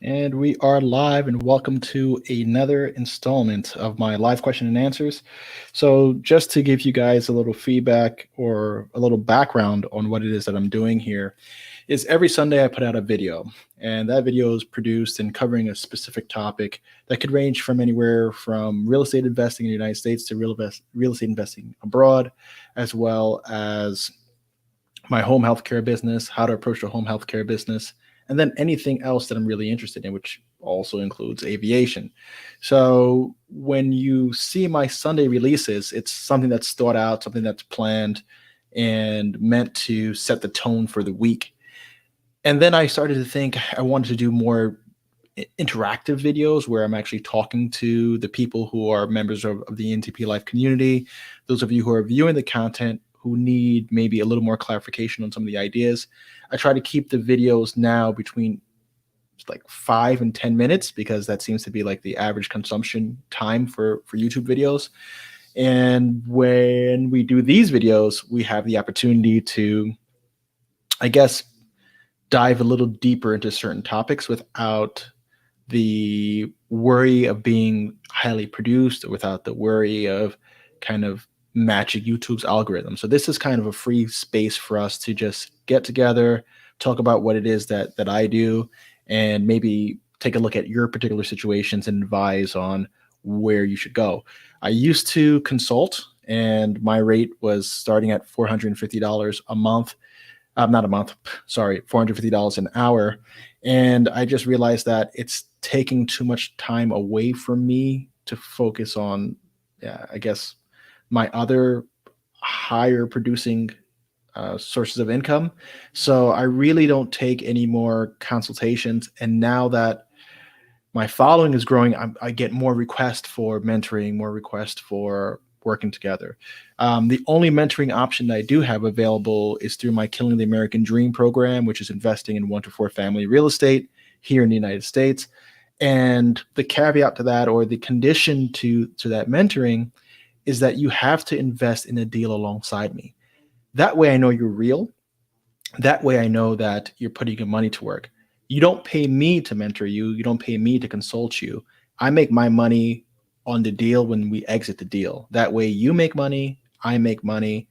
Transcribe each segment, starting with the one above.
And we are live, and welcome to another installment of my live question and answers. So, just to give you guys a little feedback or a little background on what it is that I'm doing here, is every Sunday I put out a video, and that video is produced and covering a specific topic that could range from anywhere from real estate investing in the United States to real estate investing abroad, as well as my home healthcare business, how to approach a home healthcare business, and then anything else that I'm really interested in, which also includes aviation. So when you see my Sunday releases, it's something that's thought out, something that's planned and meant to set the tone for the week. And then I started to think I wanted to do more interactive videos where I'm actually talking to the people who are members of the NTP Life community, those of you who are viewing the content who need maybe a little more clarification on some of the ideas. I try to keep the videos now between like 5 and 10 minutes because that seems to be like the average consumption time for YouTube videos. And when we do these videos, we have the opportunity to, I guess, dive a little deeper into certain topics without the worry of being highly produced or without the worry of kind of matching YouTube's algorithm. So this is kind of a free space for us to just get together, talk about what it is that I do, and maybe take a look at your particular situations and advise on where you should go. I used to consult, and my rate was starting at $450 a month. Not a month, sorry, $450 an hour. And I just realized that it's taking too much time away from me to focus on, I guess, my other higher producing sources of income. So I really don't take any more consultations. And now that my following is growing, I get more requests for mentoring, more requests for working together. The only mentoring option that I do have available is through my Killing the American Dream program, which is investing in 1 to 4 family real estate here in the United States. And the caveat to that, or the condition to that mentoring, is that you have to invest in a deal alongside me. That way I know you're real. That way I know that you're putting your money to work. You don't pay me to mentor you. You don't pay me to consult you. I make my money on the deal when we exit the deal. That way you make money, I make money,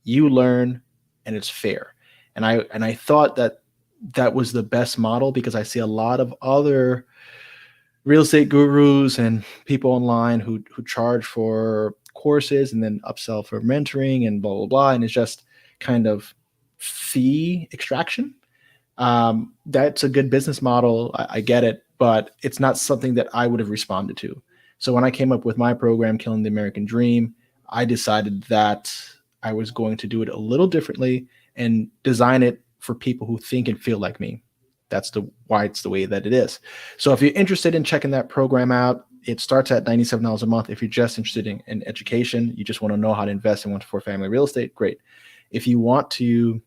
you learn, and it's fair. And I thought that that was the best model because I see a lot of other real estate gurus and people online who charge for courses and then upsell for mentoring and blah blah blah, and it's just kind of fee extraction. That's a good business model. I get it, but it's not something that I would have responded to. So when I came up with my program, Killing the American Dream, I decided that I was going to do it a little differently and design it for people who think and feel like me. That's why it's the way that it is. So if you're interested in checking that program out, it starts at $97 a month. If you're just interested in education, you just want to know how to invest in 1 to 4 family real estate, great. If you want to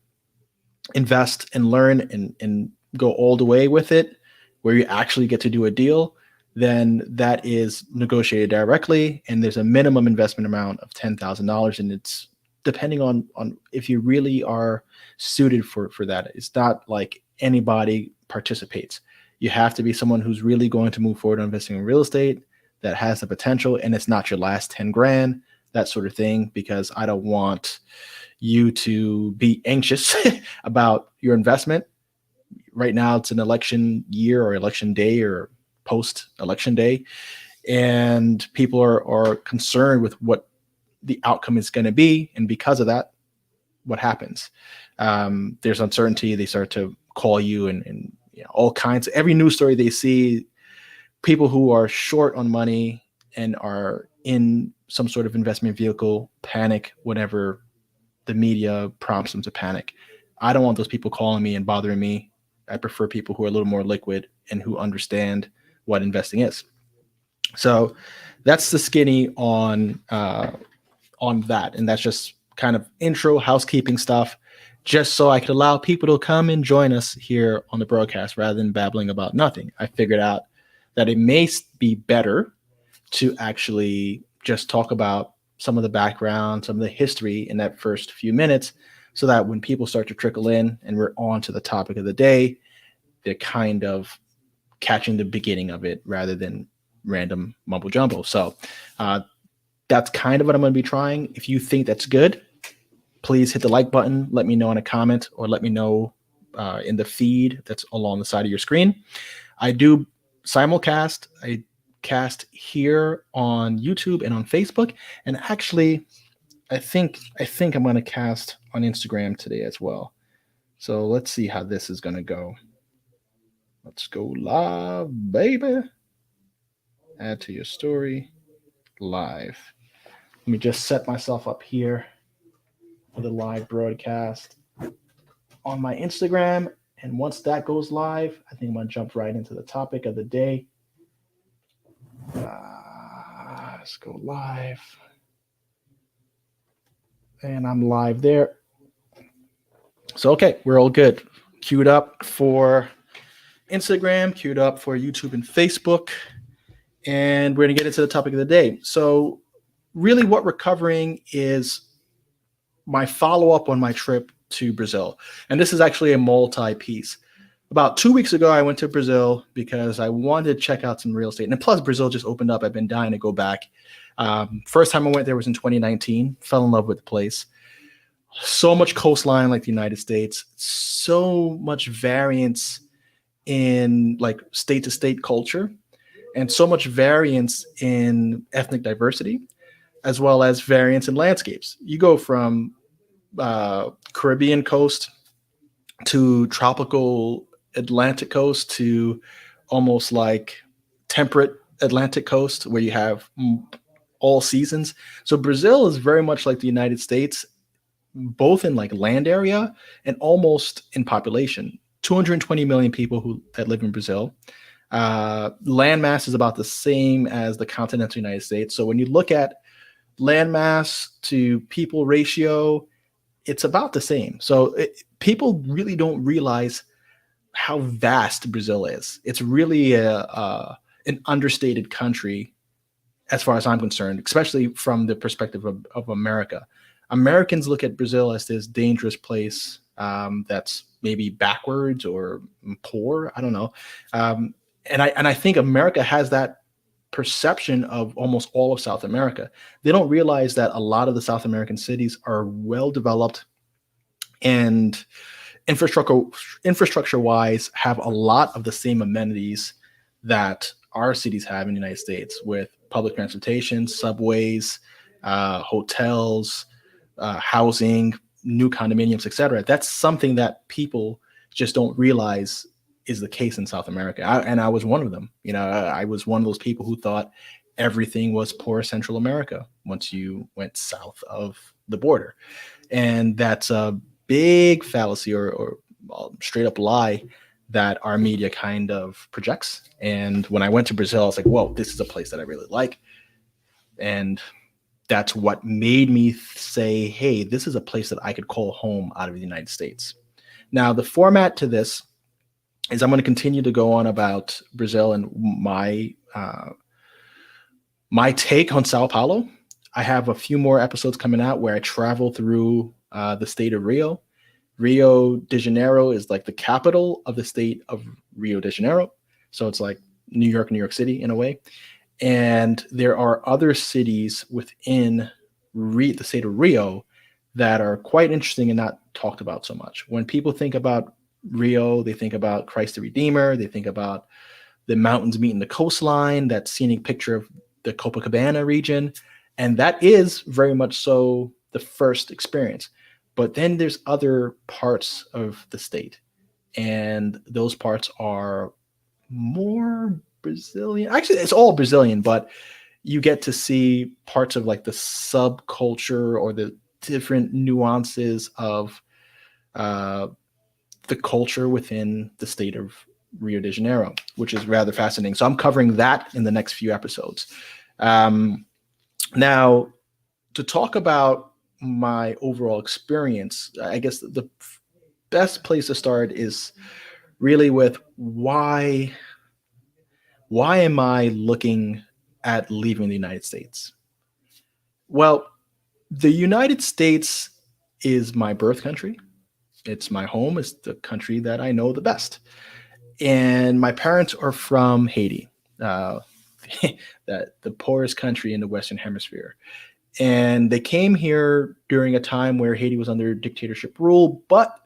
invest and learn and go all the way with it, where you actually get to do a deal, then that is negotiated directly. And there's a minimum investment amount of $10,000. And it's depending on if you really are suited for that. It's not like anybody participates. You have to be someone who's really going to move forward on investing in real estate, that has the potential, and it's not your last 10 grand, that sort of thing, because I don't want you to be anxious about your investment. Right now it's an election year or election day or post election day, and people are concerned with what the outcome is going to be. And because of that, what happens? There's uncertainty. They start to call you and all kinds. Every news story they see, people who are short on money and are in some sort of investment vehicle panic whenever the media prompts them to panic. I don't want those people calling me and bothering me. I prefer people who are a little more liquid and who understand what investing is. So that's the skinny on that, and that's just kind of intro housekeeping stuff, just so I could allow people to come and join us here on the broadcast rather than babbling about nothing. I figured out that it may be better to actually just talk about some of the background, some of the history in that first few minutes, so that when people start to trickle in and we're on to the topic of the day, they're kind of catching the beginning of it rather than random mumbo jumbo. So that's kind of what I'm going to be trying. If you think that's good, please hit the like button. Let me know in a comment, or let me know in the feed that's along the side of your screen. I do simulcast. I cast here on YouTube and on Facebook. And actually, I think I'm going to cast on Instagram today as well. So let's see how this is going to go. Let's go live, baby. Add to your story. Live. Let me just set myself up here for the live broadcast on my Instagram. And once that goes live, I think I'm going to jump right into the topic of the day. Let's go live. And I'm live there. So, okay, we're all good. Queued up for Instagram, queued up for YouTube and Facebook. And we're going to get into the topic of the day. So, really what we're covering is my follow-up on my trip to Brazil. And this is actually a multi-piece. About 2 weeks ago, I went to Brazil because I wanted to check out some real estate. And plus, Brazil just opened up. I've been dying to go back. First time I went there was in 2019. Fell in love with the place. So much coastline like the United States. So much variance in like state-to-state culture. And so much variance in ethnic diversity, as well as variance in landscapes. You go from Caribbean coast to tropical Atlantic coast to almost like temperate Atlantic coast where you have all seasons. So Brazil is very much like the United States, both in like land area and almost in population. 220 million people that live in Brazil. Land mass is about the same as the continental United States. So when you look at land mass to people ratio, it's about the same. So people really don't realize how vast Brazil is. It's really an understated country as far as I'm concerned, especially from the perspective of America. Americans look at Brazil as this dangerous place that's maybe backwards or poor. I don't know. And I think America has that perception of almost all of South America. They don't realize that a lot of the South American cities are well developed and infrastructure wise have a lot of the same amenities that our cities have in the United States, with public transportation, subways, hotels, housing, new condominiums, etc. That's something that people just don't realize is the case in South America. And I was one of them. I was one of those people who thought everything was poor Central America once you went south of the border. And that's a big fallacy or straight up lie that our media kind of projects. And when I went to Brazil, I was like, whoa, this is a place that I really like. And that's what made me say, hey, this is a place that I could call home out of the United States. Now, the format to this is I'm going to continue to go on about Brazil and my take on Sao Paulo. I have a few more episodes coming out where I travel through the state of Rio. Rio de Janeiro is like the capital of the state of Rio de Janeiro. So it's like New York City in a way. And there are other cities within the state of Rio that are quite interesting and not talked about so much. When people think about Rio, they think about Christ the Redeemer. They think about the mountains meeting the coastline, that scenic picture of the Copacabana region. And that is very much so the first experience. But then there's other parts of the state. And those parts are more Brazilian. Actually, it's all Brazilian, but you get to see parts of like the subculture or the different nuances of the culture within the state of Rio de Janeiro, which is rather fascinating. So I'm covering that in the next few episodes. Now, to talk about my overall experience, I guess the best place to start is really with why am I looking at leaving the United States? Well, the United States is my birth country. It's my home. It's the country that I know the best. And my parents are from Haiti, uh, the poorest country in the Western Hemisphere. And they came here during a time where Haiti was under dictatorship rule, but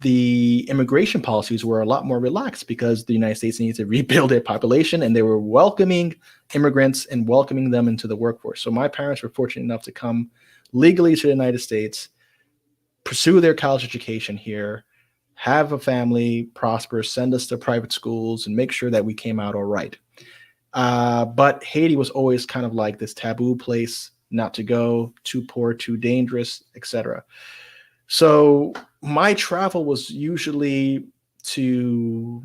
the immigration policies were a lot more relaxed because the United States needed to rebuild their population, and they were welcoming immigrants and welcoming them into the workforce. So my parents were fortunate enough to come legally to the United States, pursue their college education here, have a family, prosper, send us to private schools, and make sure that we came out all right. But Haiti was always kind of like this taboo place not to go, too poor, too dangerous, etc. So my travel was usually to,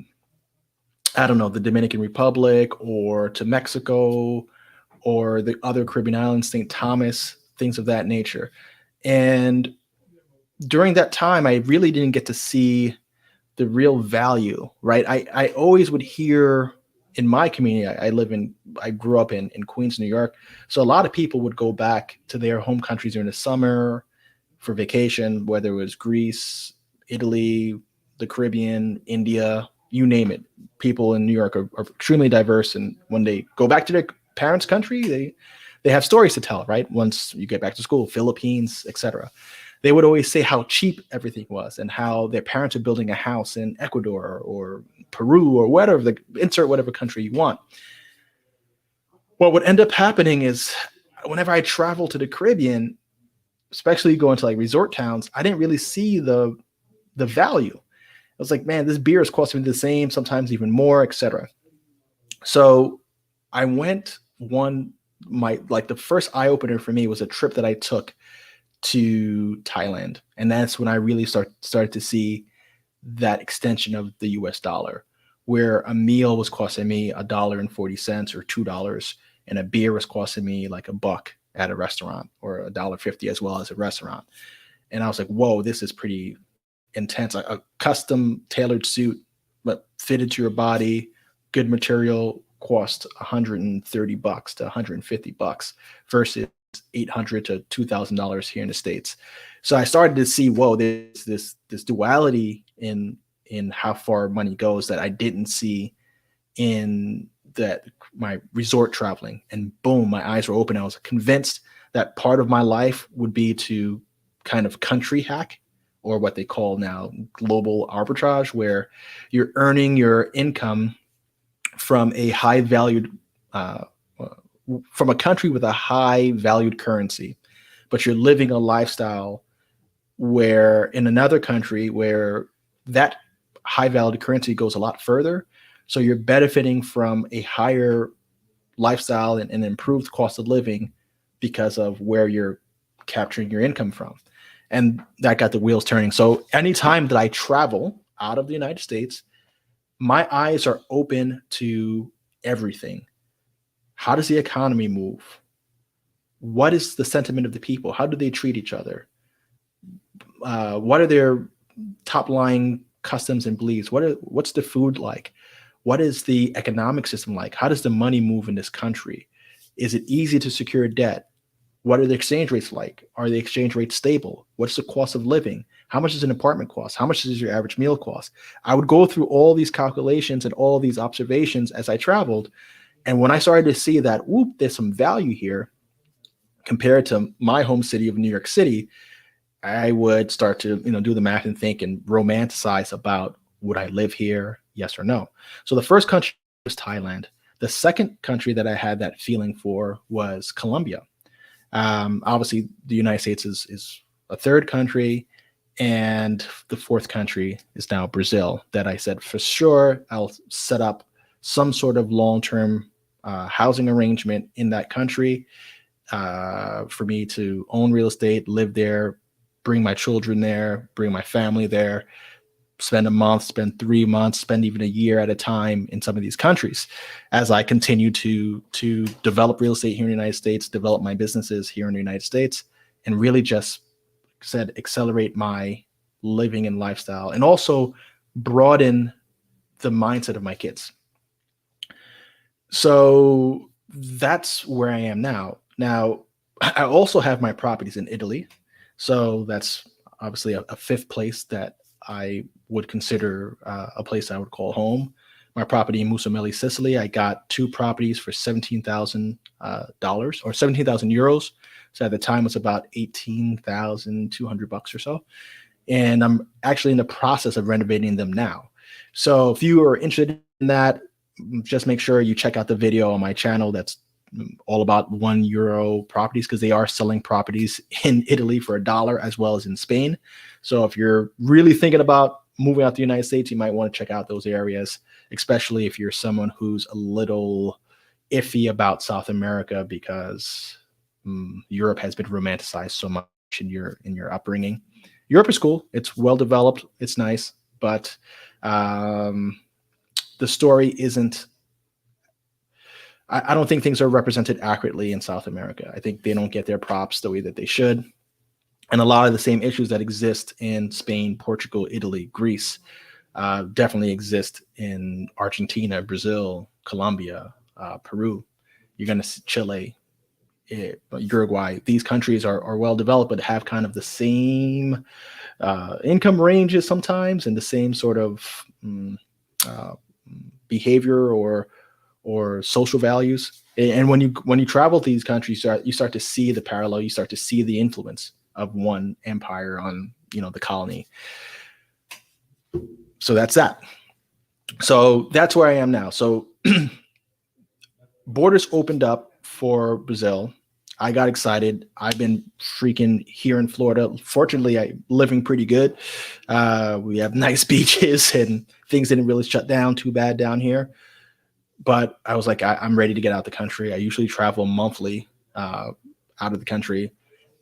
I don't know, the Dominican Republic or to Mexico or the other Caribbean islands, St. Thomas, things of that nature. And during that time, I really didn't get to see the real value, right? I always would hear in my community, I grew up in Queens, New York. So a lot of people would go back to their home countries during the summer for vacation, whether it was Greece, Italy, the Caribbean, India, you name it. People in New York are extremely diverse. And when they go back to their parents' country, they have stories to tell, right? Once you get back to school, Philippines, etc. They would always say how cheap everything was and how their parents are building a house in Ecuador or Peru or whatever, insert whatever country you want. What would end up happening is whenever I travel to the Caribbean, especially going to like resort towns, I didn't really see the value. I was like, man, this beer is costing me the same, sometimes even more, etc. So I went one my like the first eye opener for me was a trip that I took to Thailand, and that's when I really started to see that extension of the U.S. dollar, where a meal was costing me $1.40 or $2, and a beer was costing me like $1 at a restaurant or $1.50 as well as a restaurant. And I was like, whoa, this is pretty intense. A custom tailored suit, but fitted to your body, good material, cost $130 to $150 versus $800 to $2,000 here in the States. So I started to see, whoa, there's this duality in how far money goes that I didn't see in that my resort traveling. And boom, my eyes were open. I was convinced that part of my life would be to kind of country hack, or what they call now global arbitrage, where you're earning your income from a high valued from a country with a high valued currency, but you're living a lifestyle where in another country where that high valued currency goes a lot further. So you're benefiting from a higher lifestyle and an improved cost of living because of where you're capturing your income from. And that got the wheels turning. So anytime that I travel out of the United States, my eyes are open to everything. How does the economy move? What is the sentiment of the people? How do they treat each other? What are their top line customs and beliefs? What's the food like? What is the economic system like? How does the money move in this country? Is it easy to secure debt? What are the exchange rates like? Are the exchange rates stable? What's the cost of living? How much does an apartment cost? How much does your average meal cost? I would go through all these calculations and all these observations as I traveled. And when I started to see that, whoop, there's some value here compared to my home city of New York City, I would start to, do the math and think and romanticize about, would I live here? Yes or no. So the first country was Thailand. The second country that I had that feeling for was Colombia. Obviously, the United States is a third country, and the fourth country is now Brazil. That I said for sure I'll set up some sort of long-term housing arrangement in that country for me to own real estate, live there, bring my children there, bring my family there, spend a month, spend 3 months, spend even a year at a time in some of these countries as I continue to develop real estate here in the United States, develop my businesses here in the United States, and really just accelerate my living and lifestyle, and also broaden the mindset of my kids. So that's where I am now. Now, I also have my properties in Italy. So that's obviously a fifth place that I would consider a place I would call home. My property in Musameli, Sicily, I got 2 properties for $17,000 or 17,000 euros. So at the time, it's about 18,200 bucks or so. And I'm actually in the process of renovating them now. So if you are interested in that, just make sure you check out the video on my channel that's all about €1 properties, because they are selling properties in Italy for $1 as well as in Spain. So if you're really thinking about moving out to the United States, you might want to check out those areas, especially if you're someone who's a little iffy about South America, because Europe has been romanticized so much in your upbringing. Europe is cool. It's well developed. It's nice, but the story isn't. I don't think things are represented accurately in South America. I think they don't get their props the way that they should. And a lot of the same issues that exist in Spain, Portugal, Italy, Greece definitely exist in Argentina, Brazil, Colombia, Peru. You're going to see Chile, Uruguay. These countries are well developed, but have kind of the same income ranges sometimes, and the same sort of behavior or social values. And when you travel to these countries, you start to see the parallel. You start to see the influence of one empire on the colony. So that's that. So that's where I am now. So borders opened up for Brazil. I got excited. I've been freaking here in Florida. Fortunately, I'm living pretty good. We have nice beaches and things didn't really shut down too bad down here. But I was like, I'm ready to get out the country. I usually travel monthly out of the country,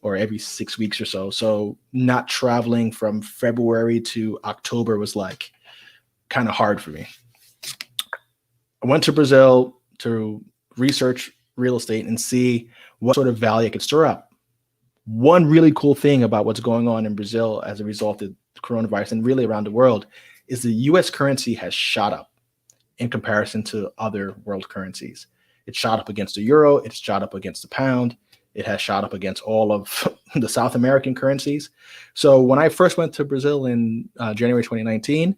or every 6 weeks or so. So not traveling from February to October was like kind of hard for me. I went to Brazil to research real estate and see what sort of value I could stir up. One really cool thing about what's going on in Brazil as a result of the coronavirus, and really around the world, is the US currency has shot up in comparison to other world currencies. It shot up against the euro, it's shot up against the pound, it has shot up against all of the South American currencies. So when I first went to Brazil in January 2019,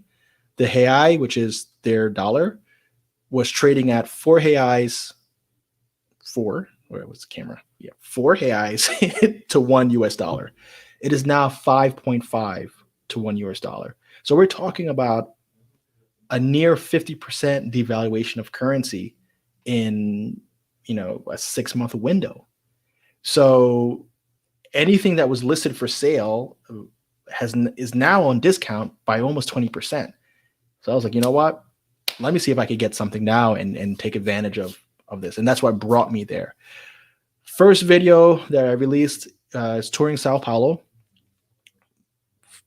the real, which is their dollar, was trading at 4 reais, where was the camera? Yeah, 4 reais to $1. It is now 5.5 to $1. So we're talking about a near 50% devaluation of currency in a 6-month window. So anything that was listed for sale is now on discount by almost 20%. So I was like, you know what? Let me see if I could get something now and take advantage of this. And that's what brought me there. First video that I released is touring Sao Paulo.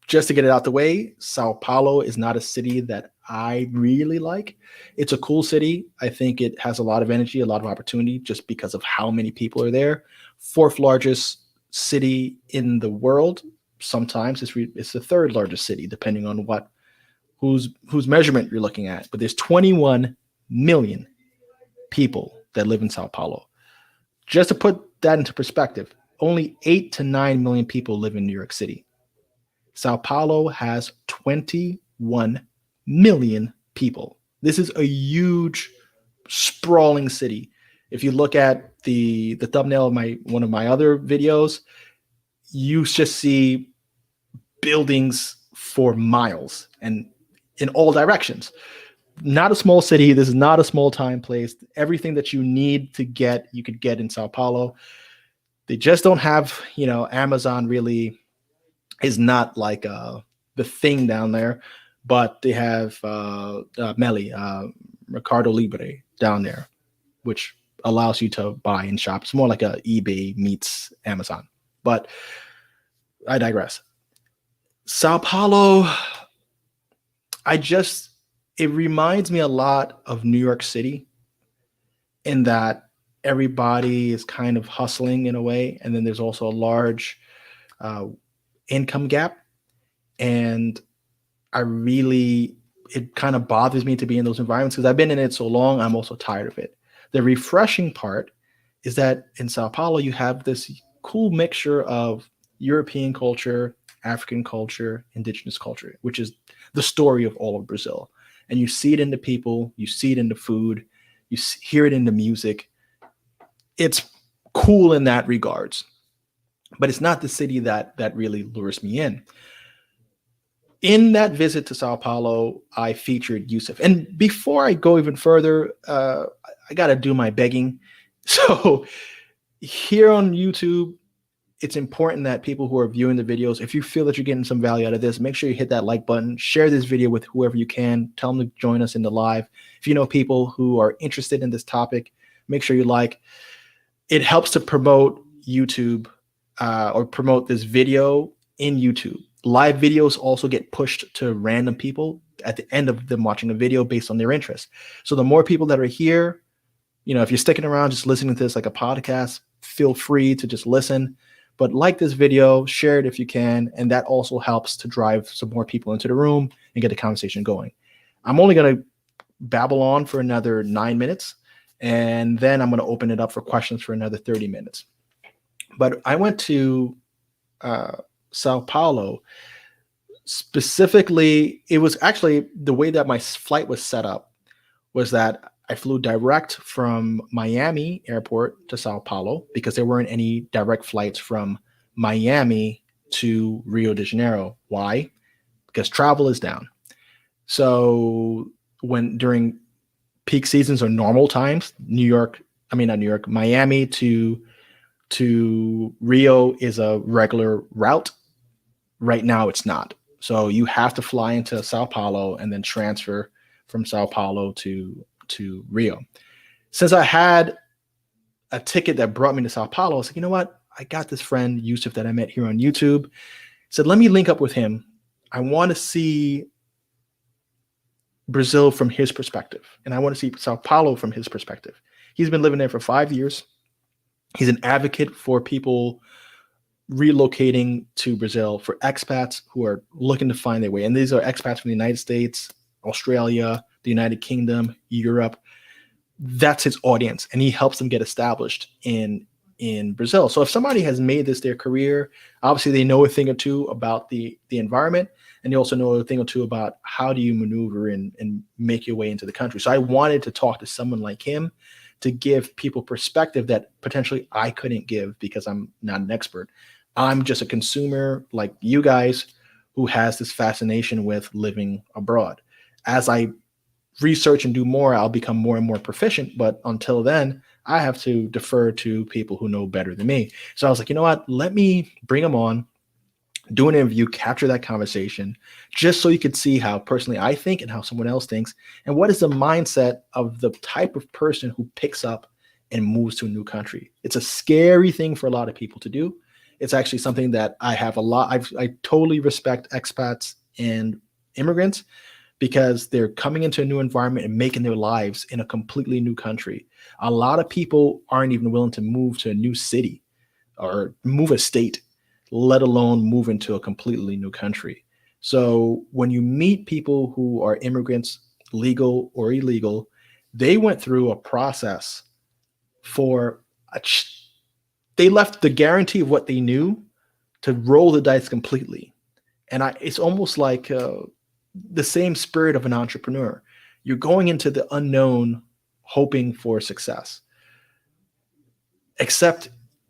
Just to get it out the way, Sao Paulo is not a city that I really like. It's a cool city. I think it has a lot of energy, a lot of opportunity, just because of how many people are there. 4th largest city in the world. Sometimes it's the 3rd largest city, depending on whose measurement you're looking at. But there's 21 million people that live in Sao Paulo. Just to put that into perspective, only 8 to 9 million people live in New York City. Sao Paulo has 21 million people. This is a huge, sprawling city. If you look at the thumbnail of one of my other videos, you just see buildings for miles and in all directions. Not a small city. This is not a small time place. Everything that you need to get, you could get in Sao Paulo. They just don't have, Amazon really is not like the thing down there, but they have Meli, Mercado Libre down there, which allows you to buy and shop. It's more like a eBay meets Amazon, but I digress. Sao Paulo, it reminds me a lot of New York City in that everybody is kind of hustling in a way. And then there's also a large income gap. And it kind of bothers me to be in those environments because I've been in it so long. I'm also tired of it. The refreshing part is that in Sao Paulo, you have this cool mixture of European culture, African culture, indigenous culture, which is the story of all of Brazil. And you see it in the people, you see it in the food, hear it in the music. It's cool in that regards, but it's not the city that really lures me in. In that visit to Sao Paulo, I featured Yusuf. And before I go even further, I got to do my begging. So here on YouTube, it's important that people who are viewing the videos, if you feel that you're getting some value out of this, make sure you hit that like button, share this video with whoever you can, tell them to join us in the live. If you know people who are interested in this topic, make sure you like. It helps to promote YouTube or promote this video in YouTube. Live videos also get pushed to random people at the end of them watching a video based on their interest. So the more people that are here, if you're sticking around just listening to this like a podcast, feel free to just listen. But like this video, share it if you can, and that also helps to drive some more people into the room and get the conversation going. I'm only going to babble on for another 9 minutes, and then I'm going to open it up for questions for another 30 minutes. But I went to Sao Paulo. Specifically, it was actually the way that my flight was set up was that I flew direct from Miami airport to Sao Paulo because there weren't any direct flights from Miami to Rio de Janeiro. Why? Because travel is down. So during peak seasons or normal times, Miami to Rio is a regular route. Right now it's not. So you have to fly into Sao Paulo and then transfer from Sao Paulo to Rio. Since I had a ticket that brought me to Sao Paulo, I was like, you know what? I got this friend, Yusuf, that I met here on YouTube. I said, let me link up with him. I want to see Brazil from his perspective, and I want to see Sao Paulo from his perspective. He's been living there for 5 years. He's an advocate for people relocating to Brazil, for expats who are looking to find their way. And these are expats from the United States, Australia, the United Kingdom, Europe. That's his audience, and he helps them get established in Brazil. So if somebody has made this their career, obviously they know a thing or two about the environment, and they also know a thing or two about how do you maneuver and make your way into the country. So I wanted to talk to someone like him to give people perspective that potentially I couldn't give because I'm not an expert. I'm just a consumer like you guys who has this fascination with living abroad. As I research and do more, I'll become more and more proficient. But until then, I have to defer to people who know better than me. So I was like, you know what? Let me bring them on, do an interview, capture that conversation, just so you could see how personally I think and how someone else thinks, and what is the mindset of the type of person who picks up and moves to a new country. It's a scary thing for a lot of people to do. It's actually something that I have I totally respect expats and immigrants because they're coming into a new environment and making their lives in a completely new country. A lot of people aren't even willing to move to a new city or move a state, let alone move into a completely new country. So when you meet people who are immigrants, legal or illegal, they went through a process they left the guarantee of what they knew to roll the dice completely. And it's almost like the same spirit of an entrepreneur. You're going into the unknown, hoping for success, except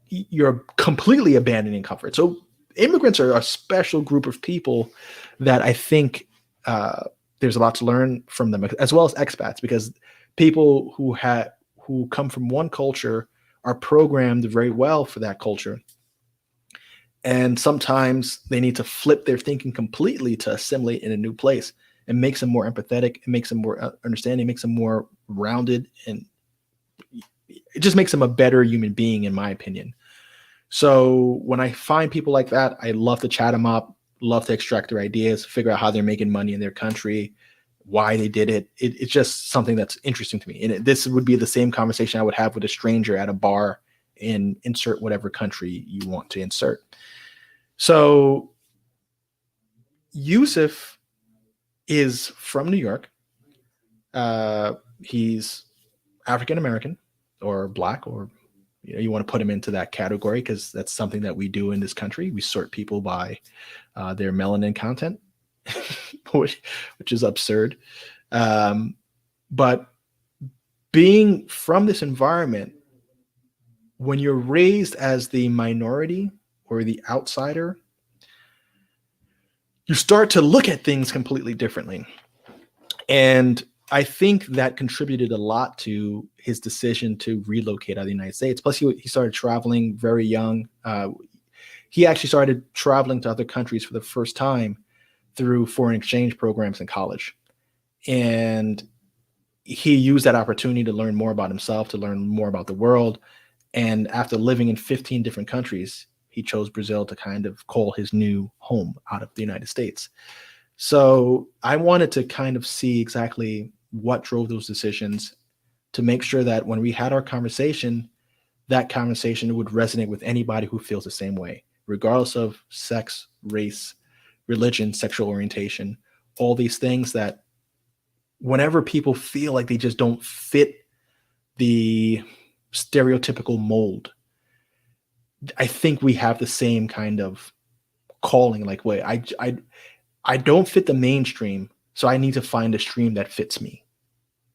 you're completely abandoning comfort. So immigrants are a special group of people that I think there's a lot to learn from them, as well as expats, because people who come from one culture are programmed very well for that culture. And sometimes they need to flip their thinking completely to assimilate in a new place. It makes them more empathetic. It makes them more understanding. It makes them more rounded. And it just makes them a better human being, in my opinion. So when I find people like that, I love to chat them up, love to extract their ideas, figure out how they're making money in their country, why they did it. It's just something that's interesting to me. And this would be the same conversation I would have with a stranger at a bar in insert whatever country you want to insert. So Yusuf is from New York. He's African-American or Black, or you want to put him into that category because that's something that we do in this country. We sort people by their melanin content. which is absurd. But being from this environment, when you're raised as the minority or the outsider, you start to look at things completely differently. And I think that contributed a lot to his decision to relocate out of the United States. Plus, he started traveling very young. He actually started traveling to other countries for the first time through foreign exchange programs in college. And he used that opportunity to learn more about himself, to learn more about the world. And after living in 15 different countries, he chose Brazil to kind of call his new home out of the United States. So I wanted to kind of see exactly what drove those decisions, to make sure that when we had our conversation, that conversation would resonate with anybody who feels the same way, regardless of sex, race, religion, sexual orientation, all these things that whenever people feel like they just don't fit the stereotypical mold, I think we have the same kind of calling, like, wait, I don't fit the mainstream, so I need to find a stream that fits me.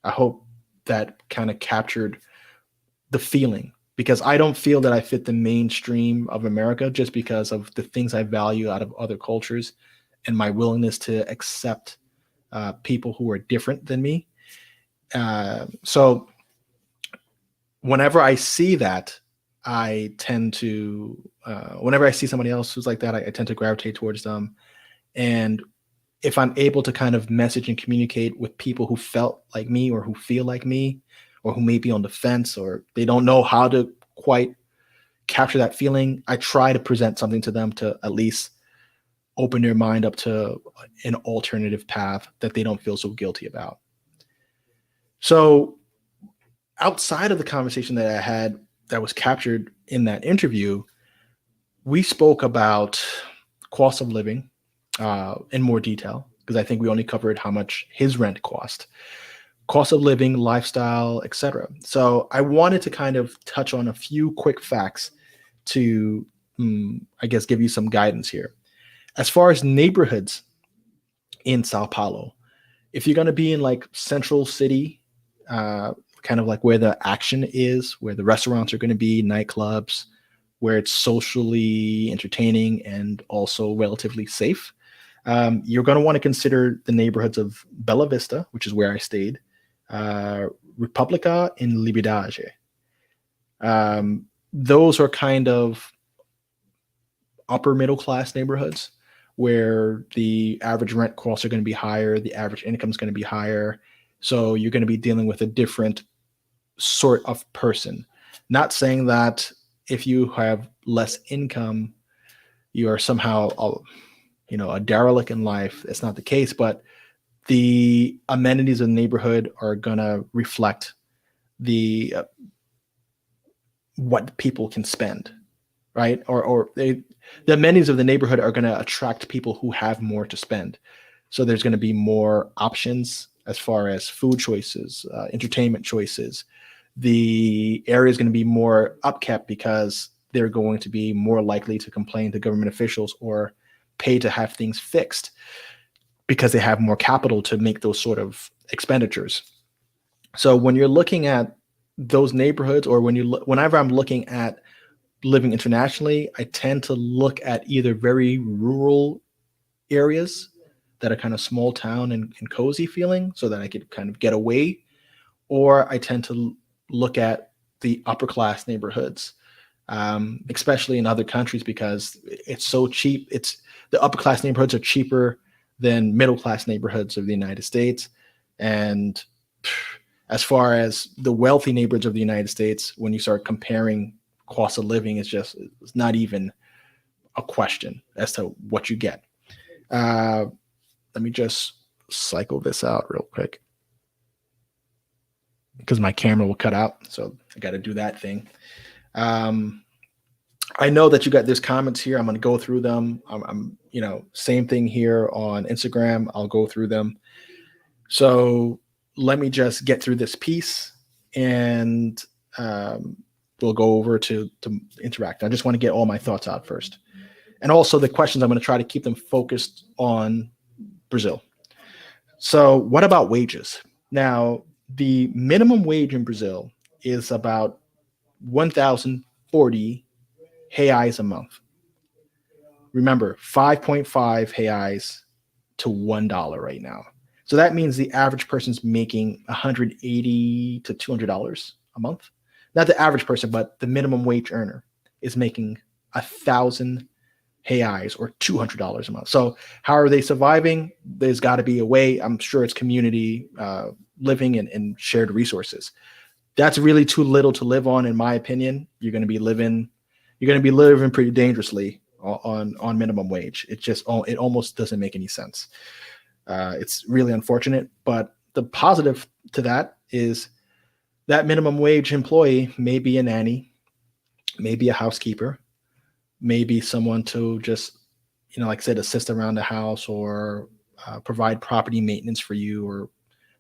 I hope that kind of captured the feeling, because I don't feel that I fit the mainstream of America just because of the things I value out of other cultures and my willingness to accept people who are different than me. So whenever I see that, I tend to, whenever I see somebody else who's like that, I tend to gravitate towards them. And if I'm able to kind of message and communicate with people who felt like me or who feel like me, or who may be on the fence, or they don't know how to quite capture that feeling, I try to present something to them to at least open their mind up to an alternative path that they don't feel so guilty about. So outside of the conversation that I had that was captured in that interview, we spoke about cost of living in more detail, because I think we only covered how much his rent cost, cost of living, lifestyle, etc. So I wanted to kind of touch on a few quick facts to, I guess, give you some guidance here. As far as neighborhoods in Sao Paulo, if you're going to be in like central city, kind of like where the action is, where the restaurants are going to be, nightclubs, where it's socially entertaining and also relatively safe, you're going to want to consider the neighborhoods of Bella Vista, which is where I stayed, Republica, and Liberdade. Those are kind of upper middle class neighborhoods where the average rent costs are going to be higher, the average income is going to be higher. So you're going to be dealing with a different sort of person. Not saying that if you have less income, you are somehow, a derelict in life. It's not the case, but the amenities of the neighborhood are going to reflect the what people can spend, right? The amenities of the neighborhood are going to attract people who have more to spend. So there's going to be more options as far as food choices, entertainment choices. The area is going to be more upkept because they're going to be more likely to complain to government officials or pay to have things fixed because they have more capital to make those sort of expenditures. So when you're looking at those neighborhoods, or whenever I'm looking at living internationally, I tend to look at either very rural areas that are kind of small town and cozy feeling so that I could kind of get away, or I tend to look at the upper class neighborhoods, especially in other countries, because it's so cheap. The upper class neighborhoods are cheaper than middle class neighborhoods of the United States. And as far as the wealthy neighborhoods of the United States, when you start comparing cost of living, it's not even a question as to what you get. Let me just cycle this out real quick because my camera will cut out. So I got to do that thing. I know that you got there's comments here. I'm going to go through them. I'm same thing here on Instagram. I'll go through them. So let me just get through this piece and we'll go over to interact. I just want to get all my thoughts out first. And also the questions, I'm going to try to keep them focused on Brazil. So what about wages? Now, the minimum wage in Brazil is about 1,040 reais a month. Remember, 5.5 reais to $1 right now. So that means the average person's making 180 to $200 a month. Not the average person, but the minimum wage earner is making 1,000 reais or $200 a month. So how are they surviving? There's got to be a way. I'm sure it's community living and shared resources. That's really too little to live on, in my opinion. You're going to be living pretty dangerously on minimum wage. It almost doesn't make any sense. It's really unfortunate, but the positive to that is that minimum wage employee may be a nanny, maybe a housekeeper, maybe someone to just, like I said, assist around the house or provide property maintenance for you, or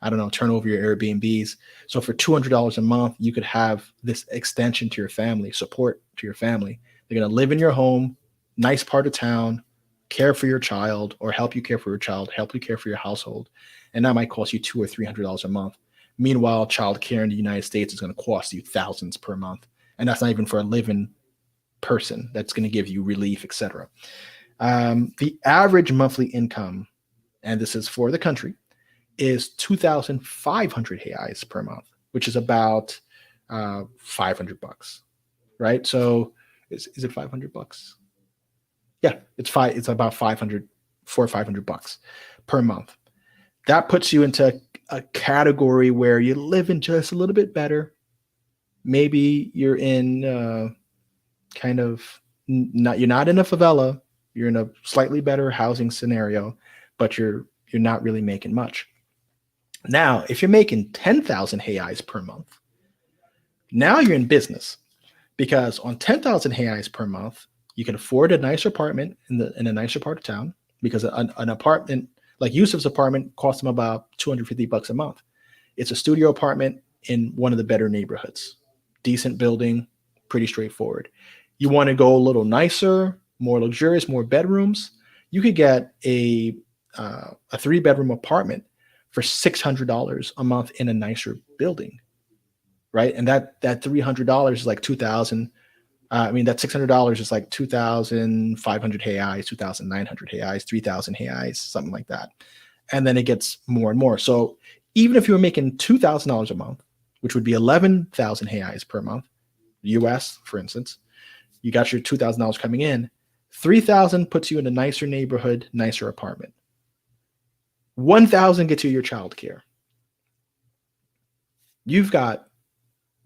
I don't know, turn over your Airbnbs. So for $200 a month, you could have this extension to your family, support to your family. They're going to live in your home, nice part of town, care for your child, or help you care for your child, help you care for your household. And that might cost you $200 or $300 a month. Meanwhile, child care in the United States is going to cost you thousands per month. And that's not even for a living person that's going to give you relief, etc. The average monthly income, and this is for the country, is 2,500 reais per month, which is about $500, right? So is it $500? Yeah, it's about 500, $400 or $500 per month. That puts you into a category where you're living just a little bit better. Maybe you're in you're not in a favela. You're in a slightly better housing scenario, but you're not really making much. Now, if you're making 10,000 reais per month, now you're in business, because on 10,000 reais per month, you can afford a nice apartment in a nicer part of town, because an apartment like Yusuf's apartment costs him about $250 a month. It's a studio apartment in one of the better neighborhoods, decent building, pretty straightforward. You want to go a little nicer, more luxurious, more bedrooms, you could get a 3-bedroom apartment for $600 a month in a nicer building, right? And that $300 is like 2,000. That $600 is like 2,500 reais, 2,900 reais, 3,000 reais, something like that. And then it gets more and more. So even if you were making $2,000 a month, which would be 11,000 reais per month, US, for instance, you got your $2,000 coming in, 3,000 puts you in a nicer neighborhood, nicer apartment. 1,000 gets you your childcare. You've got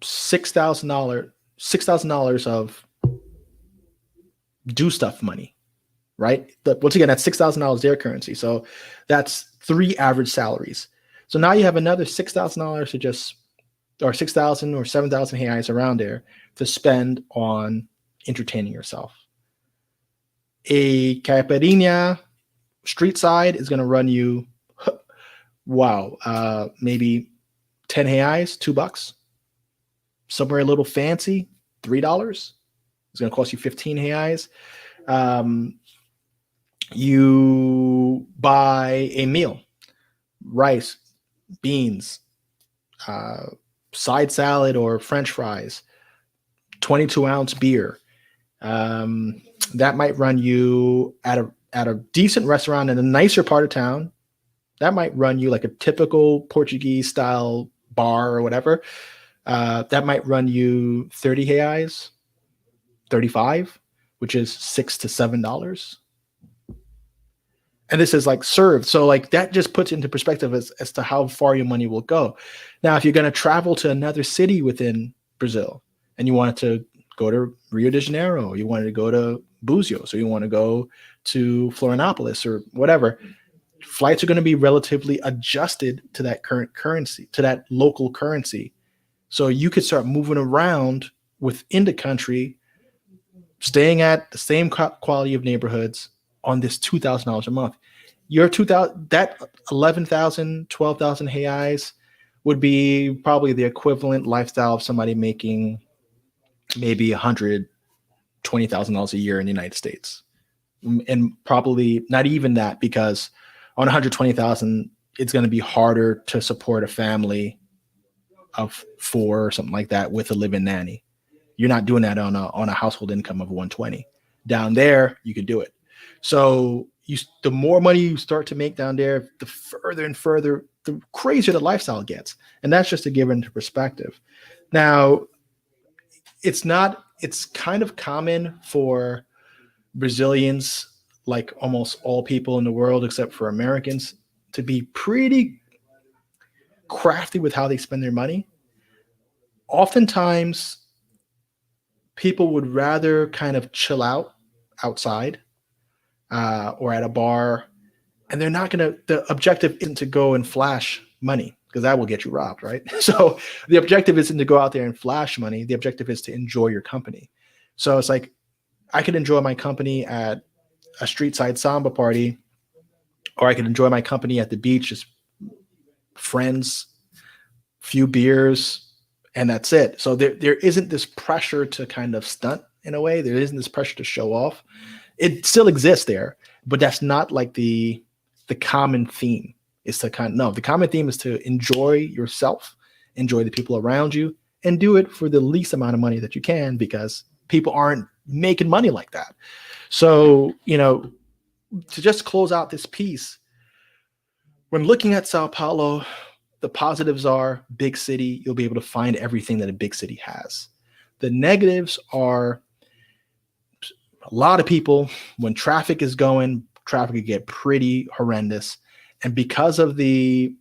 $6,000 of do stuff money, right? Once again, that's $6,000 their currency. So that's 3 average salaries. So now you have another $6,000 or 6,000 or 7,000 reais around there to spend on entertaining yourself. A caipirinha street side is going to run you, maybe 10 reais, $2. Somewhere a little fancy, $3. It's going to cost you 15 reais. You buy a meal, rice, beans, side salad or French fries, 22-ounce beer. That might run you at a decent restaurant in a nicer part of town. That might run you like a typical Portuguese style bar or whatever. That might run you 30 reais, 35, which is $6 to $7. And this is like served. So like that just puts into perspective as to how far your money will go. Now, if you're going to travel to another city within Brazil and you wanted to go to Rio de Janeiro, you wanted to go to Búzios, or you want to go to Florianopolis or whatever, flights are going to be relatively adjusted to that current currency, to that local currency. So you could start moving around within the country, staying at the same quality of neighborhoods on this $2,000 a month. Your 2,000, that 11,000, 12,000 reais would be probably the equivalent lifestyle of somebody making maybe $120,000 a year in the United States. And probably not even that, because on 120,000, it's going to be harder to support a family of 4 or something like that with a live-in nanny. You're not doing that on a household income of 120. Down there, you can do it. So the more money you start to make down there, the further and further, the crazier the lifestyle gets. And that's just to give it into perspective. Now, it's kind of common for Brazilians, like almost all people in the world, except for Americans, to be pretty crafty with how they spend their money. Oftentimes, people would rather kind of chill out outside or at a bar, and they're not going to, the objective isn't to go and flash money, because that will get you robbed, right? So the objective isn't to go out there and flash money. The objective is to enjoy your company. So it's like, I could enjoy my company at a street side samba party, or I could enjoy my company at the beach, just friends, few beers, and that's it. So there isn't this pressure to kind of stunt in a way. There isn't this pressure to show off. It still exists there, but that's not like the common theme. It's the common theme is to enjoy yourself, enjoy the people around you, and do it for the least amount of money that you can, because people aren't making money like that. So, to just close out this piece, when looking at Sao Paulo, the positives are big city. You'll be able to find everything that a big city has. The negatives are a lot of people. When traffic is going, traffic can get pretty horrendous. And because of the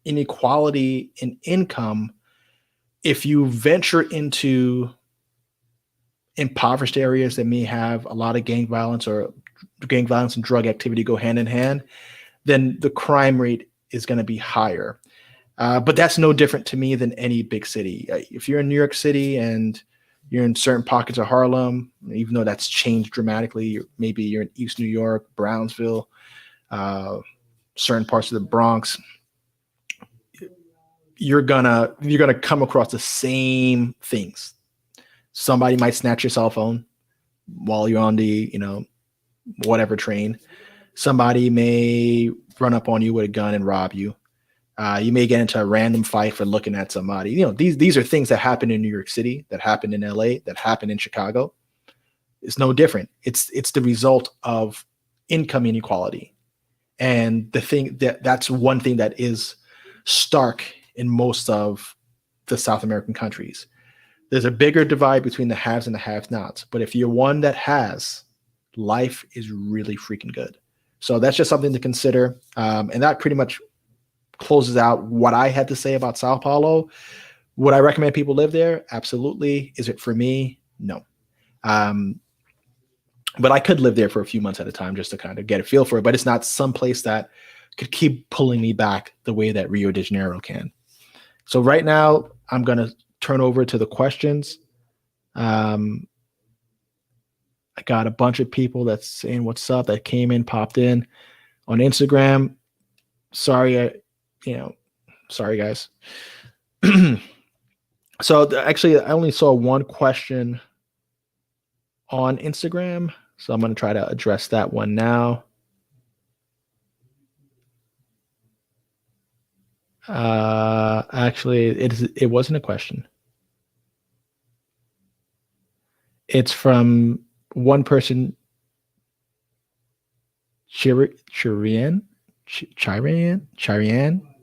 inequality in income, if you venture into impoverished areas that may have a lot of gang violence, or gang violence and drug activity go hand in hand, then the crime rate is going to be higher. But that's no different to me than any big city. If you're in New York City and you're in certain pockets of Harlem, even though that's changed dramatically, maybe you're in East New York, Brownsville, certain parts of the Bronx, you're gonna come across the same things. Somebody might snatch your cell phone while you're on the, whatever train. Somebody may run up on you with a gun and rob you. You may get into a random fight for looking at somebody. These are things that happen in New York City, that happen in LA, that happen in Chicago. It's no different. It's the result of income inequality. And the thing that's one thing that is stark in most of the South American countries. There's a bigger divide between the haves and the have-nots. But if you're one that has, life is really freaking good. So that's just something to consider. And that pretty much closes out what I had to say about Sao Paulo. Would I recommend people live there? Absolutely. Is it for me? No. But I could live there for a few months at a time just to kind of get a feel for it. But it's not some place that could keep pulling me back the way that Rio de Janeiro can. So right now, I'm going to turn over to the questions. I got a bunch of people that's saying what's up, that came in, popped in on Instagram. Sorry, sorry guys. So actually, I only saw one question on Instagram, so I'm going to try to address that one now. Actually, it wasn't a question. It's from one person, Chirian.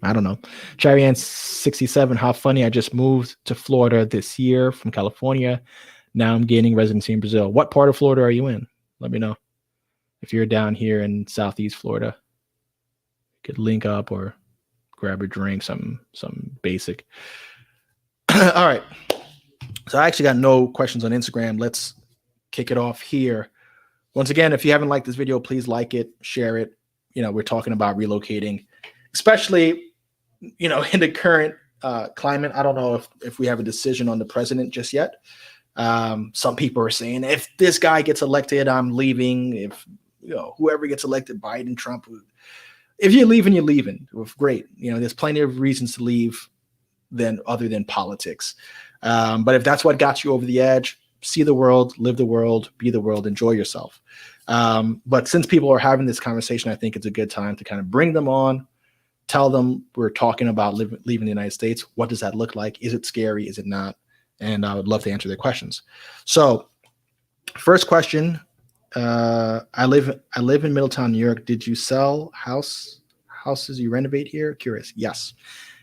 I don't know. Chirian 67. How funny. I just moved to Florida this year from California. Now I'm gaining residency in Brazil. What part of Florida are you in? Let me know. If you're down here in Southeast Florida, you could link up or grab a drink, some basic. All right. So I actually got no questions on Instagram. Let's kick it off here. Once again, if you haven't liked this video, please like it, share it. We're talking about relocating, especially, in the current climate. I don't know if we have a decision on the president just yet. Some people are saying, if this guy gets elected, I'm leaving. If whoever gets elected, Biden, Trump, if you're leaving, you're leaving. Great. There's plenty of reasons to leave other than politics. But if that's what got you over the edge, see the world, live the world, be the world, enjoy yourself. But since people are having this conversation, I think it's a good time to kind of bring them on, tell them we're talking about leaving the United States. What does that look like? Is it scary? Is it not? And I would love to answer their questions. So, first question: I live in Middletown, New York. Did you sell houses you renovate here? Curious. Yes.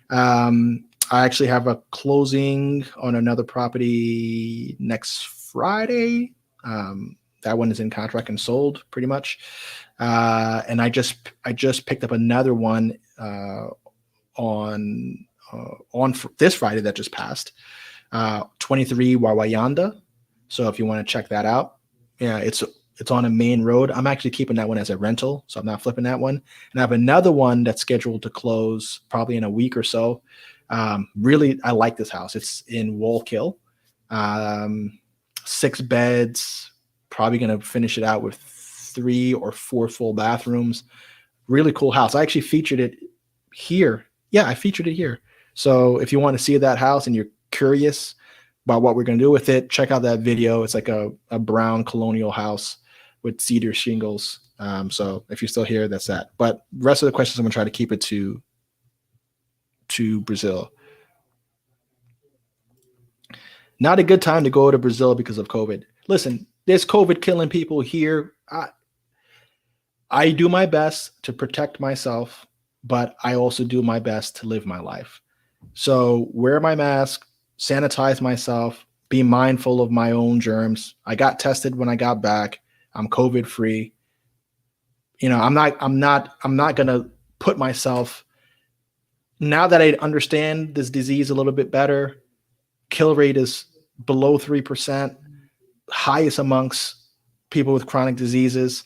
I actually have a closing on another property next Friday. That one is in contract and sold pretty much. And I just picked up another one on this Friday that just passed. 23 Wawayanda. So if you want to check that out, yeah, it's on a main road. I'm actually keeping that one as a rental, so I'm not flipping that one. And I have another one that's scheduled to close probably in a week or so. Really, I like this house. It's in Wallkill, 6 beds. Probably going to finish it out with 3 or 4 full bathrooms. Really cool house. I actually featured it here. Yeah, I featured it here. So if you want to see that house and you're curious about what we're going to do with it, check out that video. It's like a brown colonial house with cedar shingles. So if you're still here, that's that. But the rest of the questions, I'm going to try to keep it to Brazil. Not a good time to go to Brazil because of COVID. Listen, there's COVID killing people here. I do my best to protect myself, but I also do my best to live my life. So wear my mask, sanitize myself, be mindful of my own germs. I got tested when I got back. I'm COVID free. You know, I'm not going to put myself, now that I understand this disease a little bit better, kill rate is below 3%, highest amongst people with chronic diseases.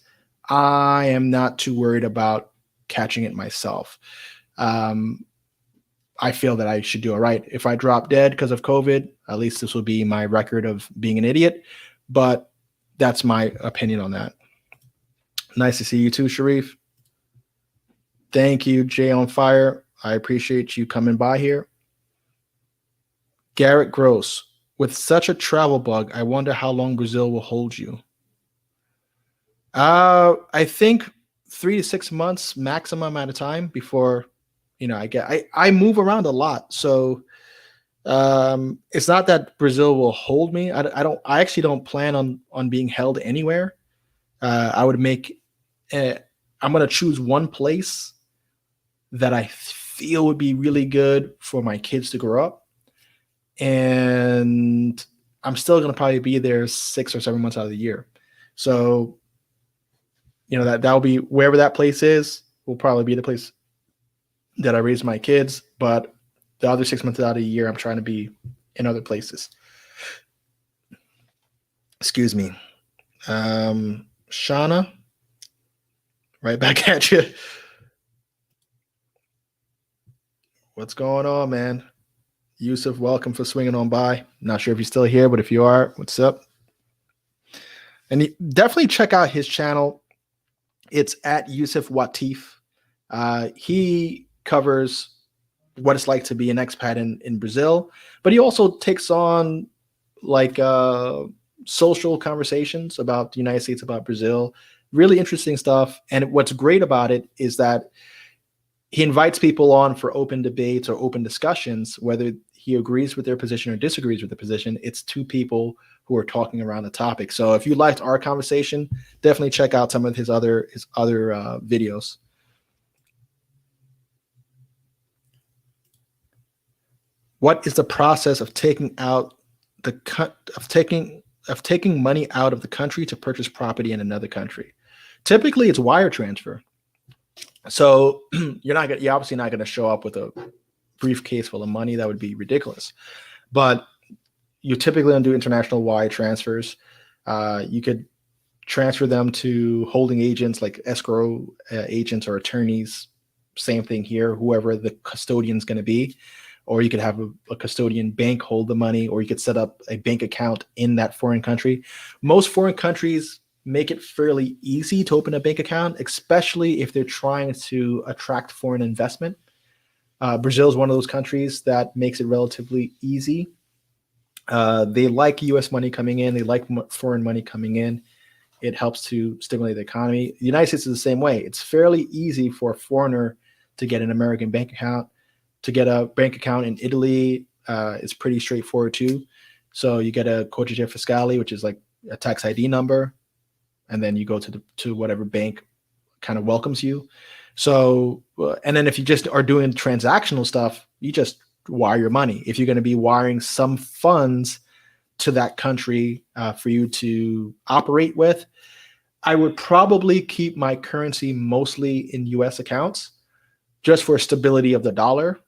I am not too worried about catching it myself. I feel that I should do all right. If I drop dead because of COVID, at least this will be my record of being an idiot. But that's my opinion on that. Nice to see you too, Sharif. Thank you, Jay on Fire. I appreciate you coming by here. Garrett Gross, with such a travel bug, I wonder how long Brazil will hold you. I think 3 to 6 months maximum at a time before, you know, I move around a lot. So it's not that Brazil will hold me. I actually don't plan on being held anywhere. I would I'm going to choose one place that I feel would be really good for my kids to grow up. And I'm still going to probably be there 6 or 7 months out of the year. So, you know, that'll be wherever that place is, will probably be the place that I raise my kids. But the other 6 months out of the year, I'm trying to be in other places. Excuse me. Shauna, right back at you. What's going on, man? Yusuf, welcome for swinging on by. Not sure if you're still here, but if you are, what's up? And definitely check out his channel. It's at Yusuf Watif. He covers what it's like to be an expat in Brazil, but he also takes on like social conversations about the United States, about Brazil. Really interesting stuff. And what's great about it is that he invites people on for open debates or open discussions, whether he agrees with their position or disagrees with the position. It's two people who are talking around the topic. So if you liked our conversation, definitely check out some of his other videos. What is the process of taking money out of the country to purchase property in another country? Typically, it's wire transfer. So you're obviously not going to show up with a briefcase full of money. That would be ridiculous. But you typically don't do international wire transfers. You could transfer them to holding agents like escrow agents or attorneys. Same thing here, whoever the custodian is going to be. Or you could have a custodian bank hold the money, or you could set up a bank account in that foreign country. Most foreign countries make it fairly easy to open a bank account, especially if they're trying to attract foreign investment. Brazil is one of those countries that makes it relatively easy. They like U.S. money coming in. They like foreign money coming in. It helps to stimulate the economy. The United States is the same way. It's fairly easy for a foreigner to get an American bank account. To get a bank account in Italy, it's pretty straightforward too. So you get a codice fiscale, which is like a tax ID number, and then you go to whatever bank kind of welcomes you. So, and then if you just are doing transactional stuff, you just wire your money. If you're going to be wiring some funds to that country for you to operate with, I would probably keep my currency mostly in US accounts just for stability of the dollar,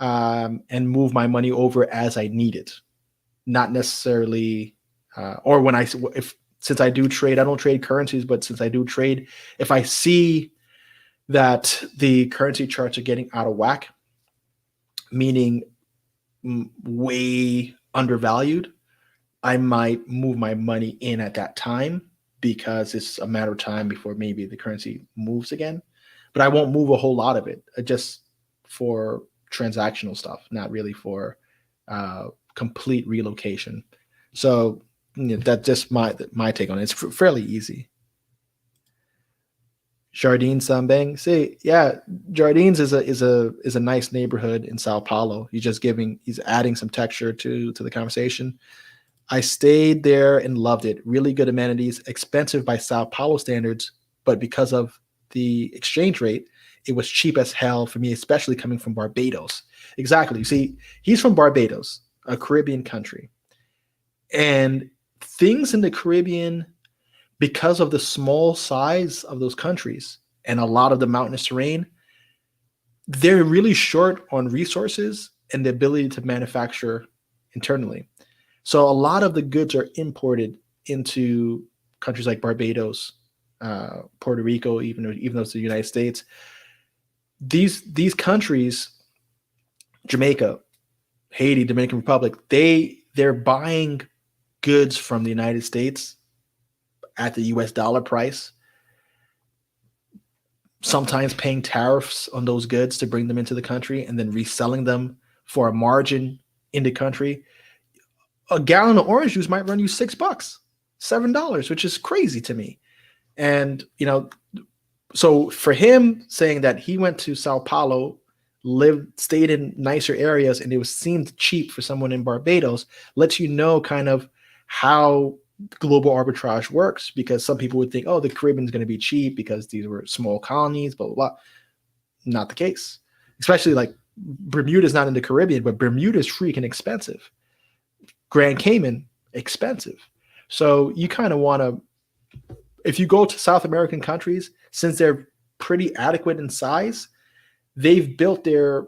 and move my money over as I need it. Not necessarily, or when since I do trade, I don't trade currencies, but since I do trade, if I see that the currency charts are getting out of whack, meaning way undervalued, I might move my money in at that time because it's a matter of time before maybe the currency moves again. But I won't move a whole lot of it, just for transactional stuff, not really for complete relocation. So that's just my take on it. It's fairly easy. Jardines Sambeng. See, yeah, Jardines is a nice neighborhood in Sao Paulo. He's adding some texture to the conversation. I stayed there and loved it. Really good amenities, expensive by Sao Paulo standards, but because of the exchange rate, it was cheap as hell for me, especially coming from Barbados. Exactly. You see, he's from Barbados, a Caribbean country. And things in the Caribbean, because of the small size of those countries and a lot of the mountainous terrain, they're really short on resources and the ability to manufacture internally. So a lot of the goods are imported into countries like Barbados, Puerto Rico, even though it's the United States. These countries, Jamaica, Haiti, Dominican Republic, they're buying goods from the United States at the US dollar price, sometimes paying tariffs on those goods to bring them into the country and then reselling them for a margin in the country. A gallon of orange juice might run you $6, $7, which is crazy to me. And, so for him saying that he went to Sao Paulo, stayed in nicer areas, and it seemed cheap for someone in Barbados, lets you know kind of how global arbitrage works, because some people would think, oh, the Caribbean is going to be cheap because these were small colonies, blah, blah, blah. Not the case. Especially like Bermuda is not in the Caribbean, but Bermuda is freaking expensive. Grand Cayman, expensive. So you kind of want to, if you go to South American countries, since they're pretty adequate in size, they've built their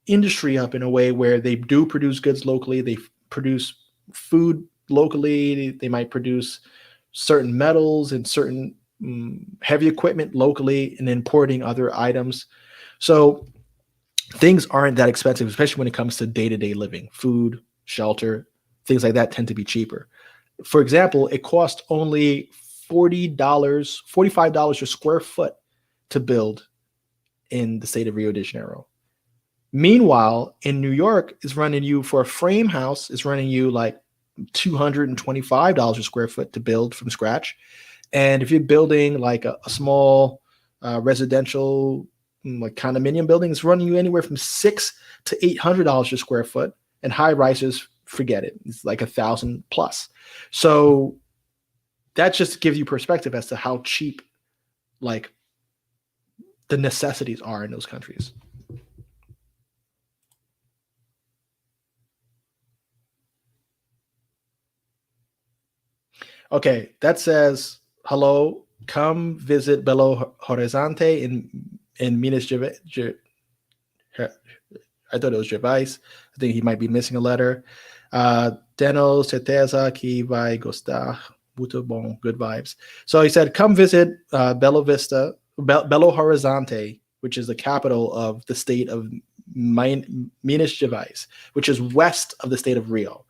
industry up in a way where they do produce goods locally. They produce food locally. They might produce certain metals and certain heavy equipment locally and importing other items. So things aren't that expensive, especially when it comes to day-to-day living. Food, shelter, things like that tend to be cheaper. For example, it costs only $40, $45 a square foot to build in the state of Rio de Janeiro. Meanwhile, in New York, it's running you for a frame house, it's running you like $225 a square foot to build from scratch. And if you're building like a small residential like condominium building, it's running you anywhere from $600 to $800 a square foot. And high rises, forget it. It's like 1,000 plus. So that just gives you perspective as to how cheap like the necessities are in those countries. Okay, that says, hello, come visit Belo Horizonte in Minas Gerais. I thought it was Gervais. I think he might be missing a letter. Tenho certeza que vai gostar. Muito bom, good vibes. So he said, come visit Belo Horizonte, which is the capital of the state of Minas Gerais, which is west of the state of Rio.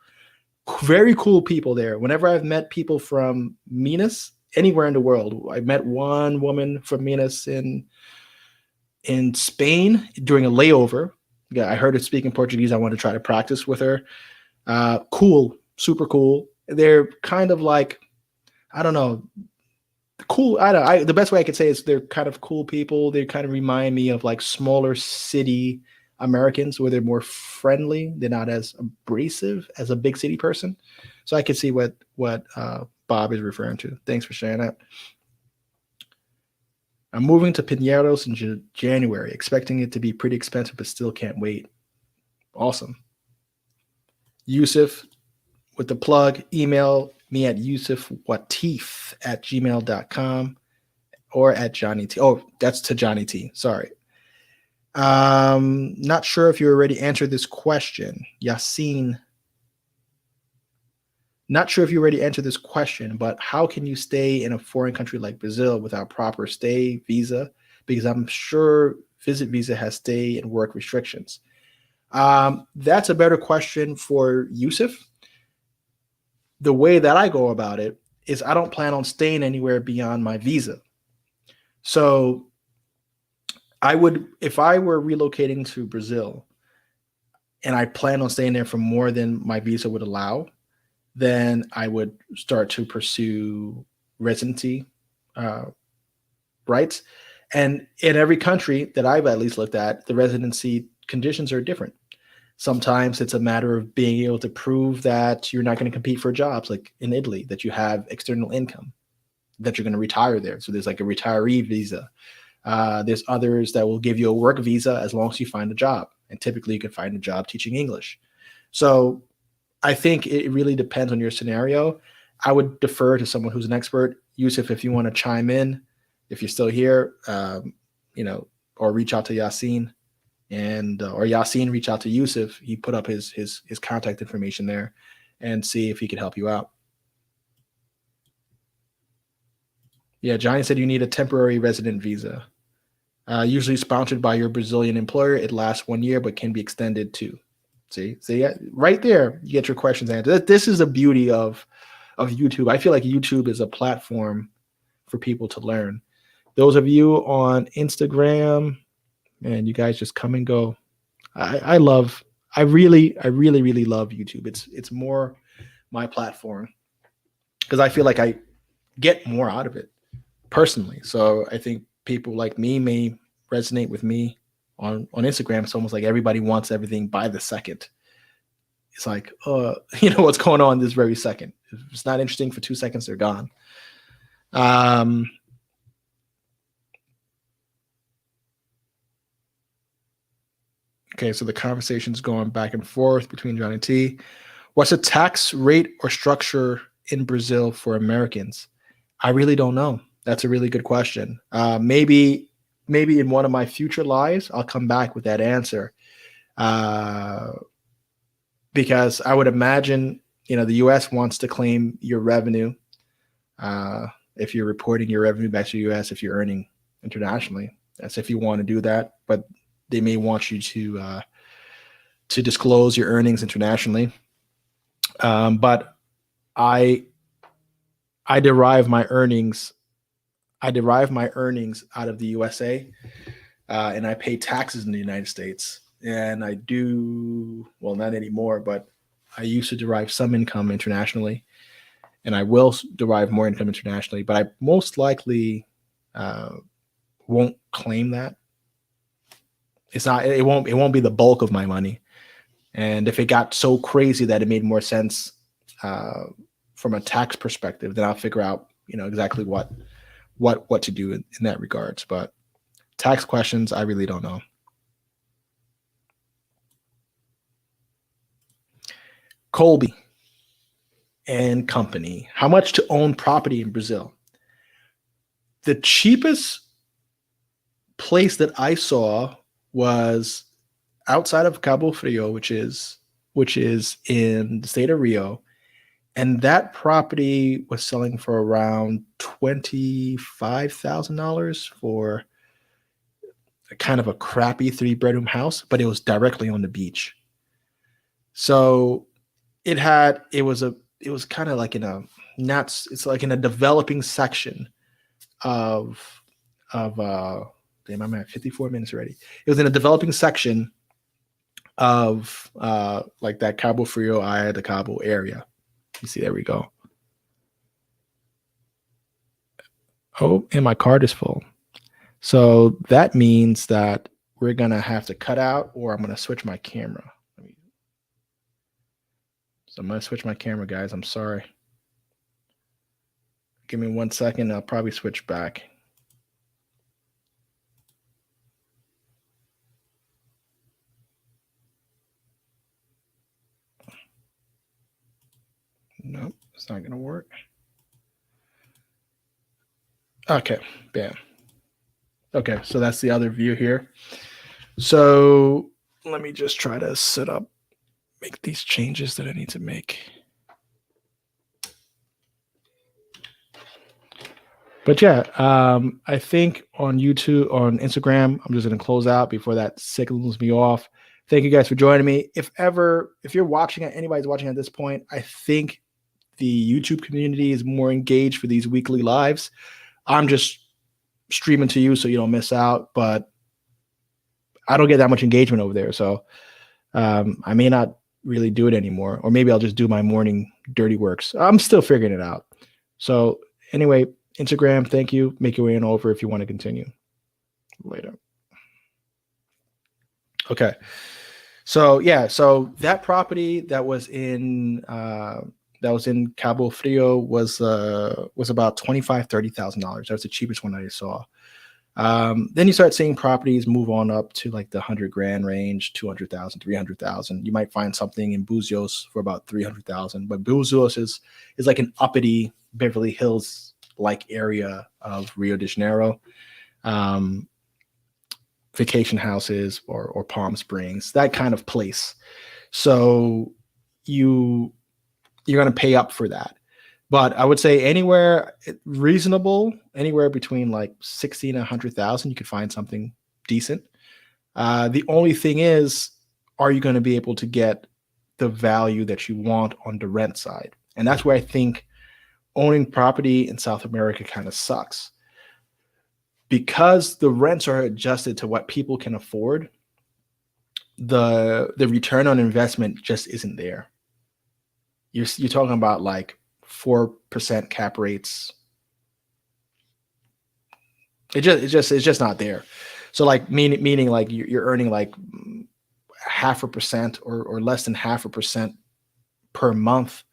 Very cool people there. Whenever I've met people from Minas, anywhere in the world, I met one woman from Minas in Spain during a layover. Yeah, I heard her speaking Portuguese. I wanted to try to practice with her. Cool, super cool. They're kind of like, I don't know, cool. I don't know. The best way I could say is they're kind of cool people. They kind of remind me of like smaller city Americans, where they're more friendly. They're not as abrasive as a big city person. So I could see what Bob is referring to. Thanks for sharing that. I'm moving to Pineros in January, expecting it to be pretty expensive, but still can't wait. Awesome. Yusuf with the plug, email me at yusufwatif@gmail.com or at Johnny T. Oh, that's to Johnny T. Sorry. Not sure if you already answered this question. Yassine. Not sure if you already answered this question, but how can you stay in a foreign country like Brazil without proper stay visa? Because I'm sure visit visa has stay and work restrictions. That's a better question for Yusuf. The way that I go about it is I don't plan on staying anywhere beyond my visa. So I would, if I were relocating to Brazil and I plan on staying there for more than my visa would allow, then I would start to pursue residency rights. And in every country that I've at least looked at, the residency conditions are different. Sometimes it's a matter of being able to prove that you're not going to compete for jobs, like in Italy, that you have external income, that you're going to retire there. So there's like a retiree visa. There's others that will give you a work visa as long as you find a job. And typically you can find a job teaching English. So I think it really depends on your scenario. I would defer to someone who's an expert. Yusuf, if you want to chime in, if you're still here, or reach out to Yassine, and or Yassine reach out to Yusuf. He put up his contact information there, and see if he could help you out. Yeah, Johnny said you need a temporary resident visa, usually sponsored by your Brazilian employer. It lasts 1 year, but can be extended too. See, right there, you get your questions answered. This is the beauty of YouTube. I feel like YouTube is a platform for people to learn. Those of you on Instagram, man, you guys just come and go. I really love YouTube. It's more my platform because I feel like I get more out of it personally. So I think people like me may resonate with me on Instagram. It's almost like everybody wants everything by the second. It's like, what's going on this very second. If it's not interesting for 2 seconds, they're gone. Okay, so the conversation's going back and forth between Johnny T. What's the tax rate or structure in Brazil for Americans? I really don't know. That's a really good question. Maybe in one of my future lives, I'll come back with that answer. Because I would imagine, the U.S. wants to claim your revenue. If you're reporting your revenue back to the U.S., if you're earning internationally, that's if you want to do that. But they may want you to disclose your earnings internationally. But I derive my earnings. out of the USA, and I pay taxes in the United States. And I do, well, not anymore, but I used to derive some income internationally, and I will derive more income internationally. But I most likely won't claim that. It won't be the bulk of my money. And if it got so crazy that it made more sense from a tax perspective, then I'll figure out, exactly what to do in that regards. But tax questions, I really don't know. Colby and Company. How much to own property in Brazil? The cheapest place that I saw was outside of Cabo Frio, which is in the state of Rio, and that property was selling for around $25,000 for a kind of a crappy 3-bedroom house, but it was directly on the beach. So it was kind of like it's like in a developing section of damn, I'm at 54 minutes already. It was in a developing section of like that Cabo Frio, Aya de Cabo area. You see, there we go. Oh, and my card is full. So that means that we're going to have to cut out, or I'm going to switch my camera. So I'm going to switch my camera, guys. I'm sorry. Give me 1 second. I'll probably switch back. Nope, it's not going to work. Okay, bam. Okay, so that's the other view here. So let me just try to make these changes that I need to make. But yeah, I think on YouTube, on Instagram, I'm just going to close out before that signals me off. Thank you guys for joining me. If you're watching, anybody's watching at this point, I think the YouTube community is more engaged for these weekly lives. I'm just streaming to you so you don't miss out, but I don't get that much engagement over there. So I may not really do it anymore, or maybe I'll just do my morning dirty works. I'm still figuring it out. So anyway, Instagram, thank you. Make your way on over if you want to continue later. Okay. So yeah, so that property that was in Cabo Frio was about $25,000-$30,000. That was the cheapest one I saw. Then you start seeing properties move on up to like the $100,000 range, 200,000, 300,000. You might find something in Buzios for about 300,000, but Buzios is like an uppity Beverly Hills like area of Rio de Janeiro. Vacation houses or Palm Springs, that kind of place. So you're going to pay up for that. But I would say anywhere reasonable, anywhere between like 60 and 100,000, you could find something decent. The only thing is, are you going to be able to get the value that you want on the rent side? And that's where I think owning property in South America kind of sucks, because the rents are adjusted to what people can afford. The return on investment just isn't there. You're talking about like 4% cap rates. It's just not there. So like meaning like you're earning like 0.5% or less than 0.5% per month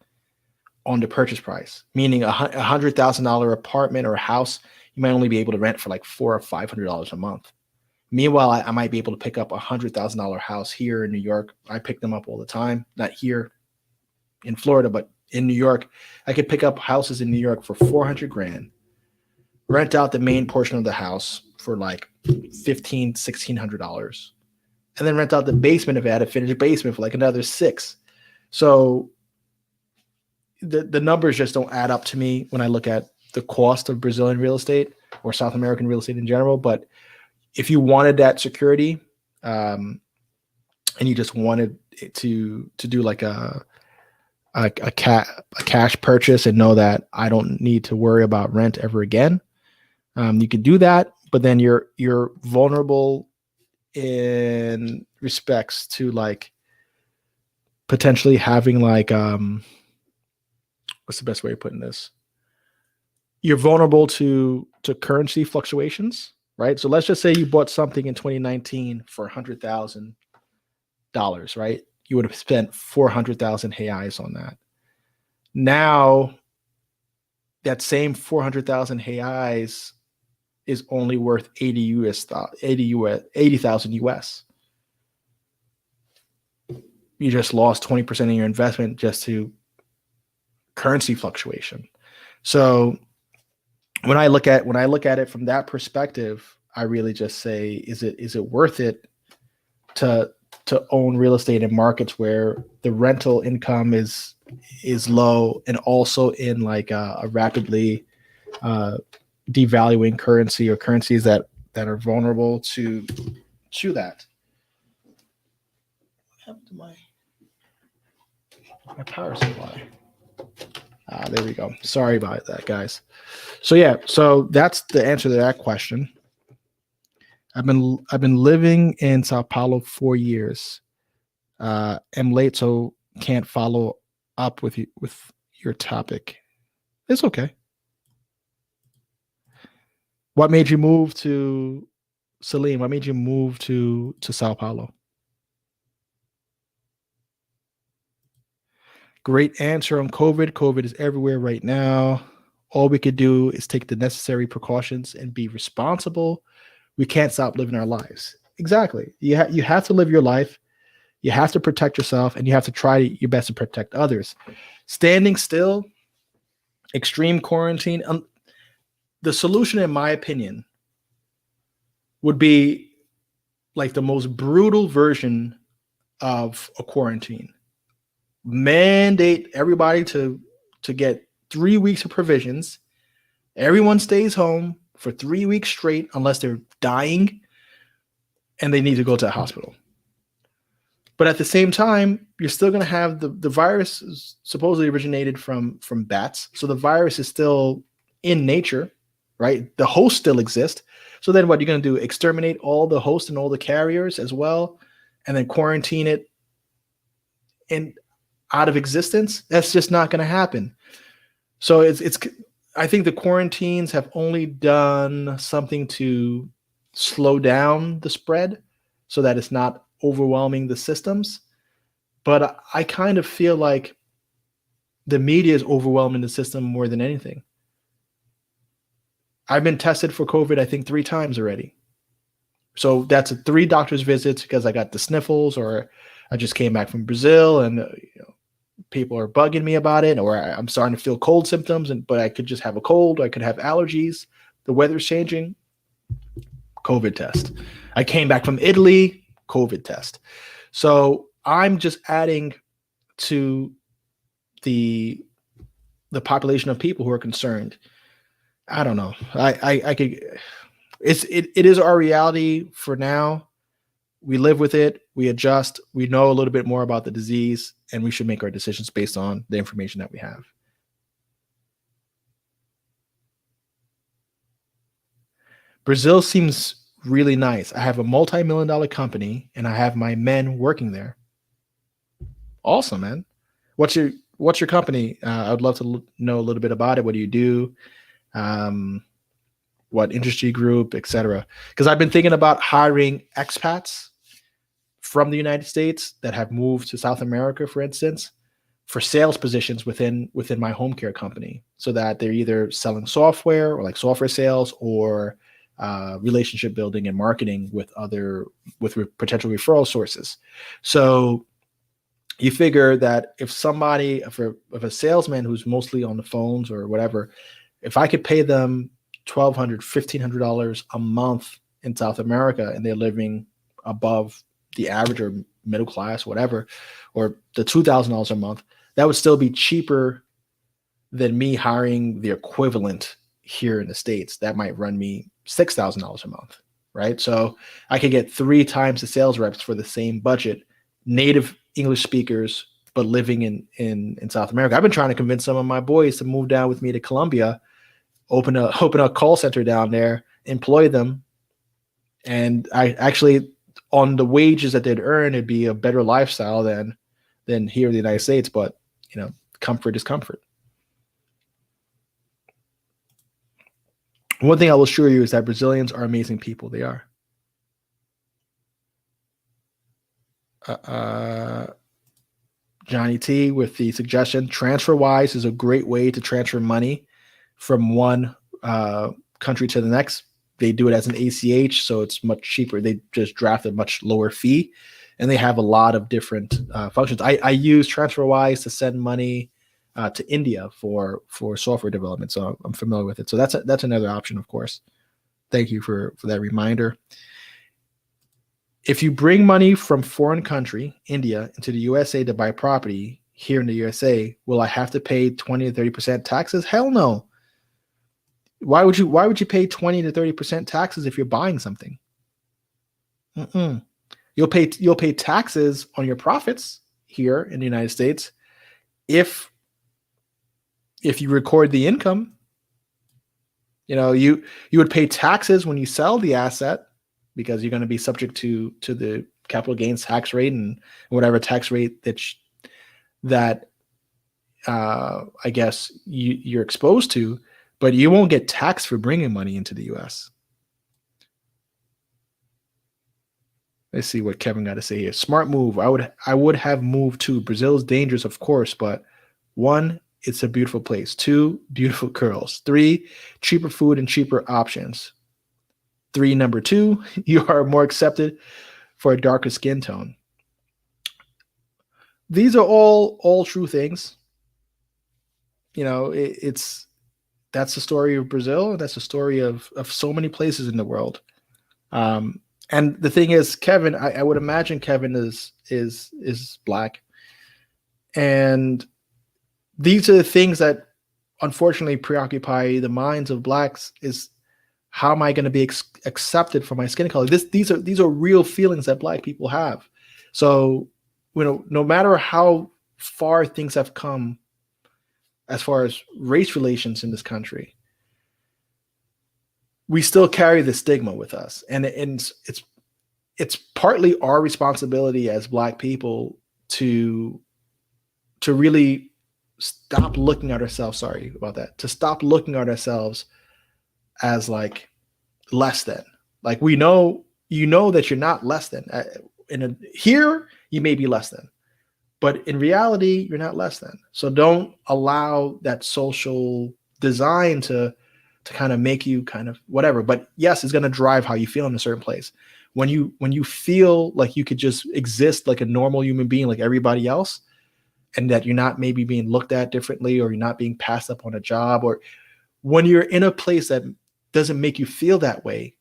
on the purchase price. Meaning $100,000 apartment or a house, you might only be able to rent for like $400 or $500 a month. Meanwhile, I might be able to pick up $100,000 house here in New York. I pick them up all the time, not here in Florida, but in New York. I could pick up houses in New York for $400,000, rent out the main portion of the house for like $1,500, $1,600, and then rent out the basement if I had a finished basement for like another $600. So the numbers just don't add up to me when I look at the cost of Brazilian real estate or South American real estate in general. But if you wanted that security, and you just wanted it to do like a cash purchase and know that I don't need to worry about rent ever again, you could do that. But then you're vulnerable in respects to like potentially having like what's the best way of putting this? You're vulnerable to currency fluctuations, right? So let's just say you bought something in 2019 for $100,000, right? You would have spent 400,000 reais on that. Now, that same 400,000 reais is only worth 80,000 US. You just lost 20% of your investment just to currency fluctuation. So when I look at it from that perspective, I really just say, is it worth it to own real estate in markets where the rental income is low, and also in like a rapidly devaluing currency, or currencies that are vulnerable to that. What happened to my power supply? There we go. Sorry about that, guys. So yeah, so that's the answer to that question. I've been living in Sao Paulo 4 years. Am late, so can't follow up with your topic. It's okay. What made you move to Celine? What made you move to Sao Paulo? Great answer on COVID. COVID is everywhere right now. All we could do is take the necessary precautions and be responsible. We can't stop living our lives. Exactly. You have to live your life. You have to protect yourself, and you have to try your best to protect others. Standing still, extreme quarantine. The solution, in my opinion, would be like the most brutal version of a quarantine. Mandate everybody to get 3 weeks of provisions. Everyone stays home for 3 weeks straight unless they're dying and they need to go to a hospital. But at the same time, you're still going to have the virus is supposedly originated from bats. So the virus is still in nature, right? The host still exists. So then what you're going to do? Exterminate all the hosts and all the carriers as well, and then quarantine it in out of existence? That's just not going to happen. So it's I think the quarantines have only done something to slow down the spread so that it's not overwhelming the systems. But I kind of feel like the media is overwhelming the system more than anything. I've been tested for COVID, I think 3 times already. So that's 3 doctor's visits because I got the sniffles, or I just came back from Brazil and people are bugging me about it, or I'm starting to feel cold symptoms, but I could just have a cold. I could have allergies. The weather's changing. COVID test. I came back from Italy. COVID test. So I'm just adding to the population of people who are concerned. I don't know. I could. It is our reality for now. We live with it. We adjust. We know a little bit more about the disease, and we should make our decisions based on the information that we have. Brazil seems really nice. I have a multi-million-dollar company, and I have my men working there. Awesome, man. What's your company? I would love to know a little bit about it. What do you do? Um, what industry group, etc. Because I've been thinking about hiring expats from the United States that have moved to South America, for instance, for sales positions within my home care company, so that they're either selling software or like software sales, or relationship building and marketing with potential referral sources. So you figure that if a salesman who's mostly on the phones or whatever, if I could pay them $1,200, $1,500 a month in South America, and they're living above the average or middle class, whatever, or the $2,000 a month, that would still be cheaper than me hiring the equivalent here in the States. That might run me $6,000 a month, right? So I could get 3 times the sales reps for the same budget, native English speakers, but living in South America. I've been trying to convince some of my boys to move down with me to Colombia, open a call center down there, employ them, and I actually, on the wages that they'd earn, it'd be a better lifestyle than here in the United States. But comfort is comfort. One thing I will assure you is that Brazilians are amazing people. They are. Uh, Johnny T with the suggestion: TransferWise is a great way to transfer money from one country to the next. They do it as an ACH, so it's much cheaper. They just draft a much lower fee, and they have a lot of different functions. I use TransferWise to send money to India for software development, so I'm familiar with it. So that's another option, of course. Thank you for that reminder. If you bring money from foreign country, India, into the USA to buy property here in the USA, will I have to pay 20 to 30% taxes? Hell no. Why would you pay 20 to 30% taxes if you're buying something? Mm-mm. You'll pay taxes on your profits here in the United States if you record the income. You would pay taxes when you sell the asset, because you're going to be subject to the capital gains tax rate and whatever tax rate that I guess you're exposed to. but you won't get taxed for bringing money into the US. Let's see what Kevin got to say here. Smart move. I would have moved to Brazil. Is dangerous, of course, but one, it's a beautiful place. Two, beautiful girls. Three, cheaper food and cheaper options. Three, number two, you are more accepted for a darker skin tone. These are all true things. It's that's the story of Brazil. That's the story of so many places in the world. Um, and the thing is, Kevin, I would imagine Kevin is black, and these are the things that unfortunately preoccupy the minds of blacks. Is how am I going to be accepted for my skin color? These are real feelings that black people have. So, no matter how far things have come as far as race relations in this country, we still carry the stigma with us, and it's partly our responsibility as black people to really stop looking at ourselves. Sorry about that. To stop looking at ourselves as like less than. Like we know, that you're not less than. Here you may be less than, but in reality you're not less than. So don't allow that social design to kind of make you kind of whatever. But yes, it's going to drive how you feel in a certain place. When you feel like you could just exist like a normal human being, like everybody else, and that you're not maybe being looked at differently, or you're not being passed up on a job, or when you're in a place that doesn't make you feel that way,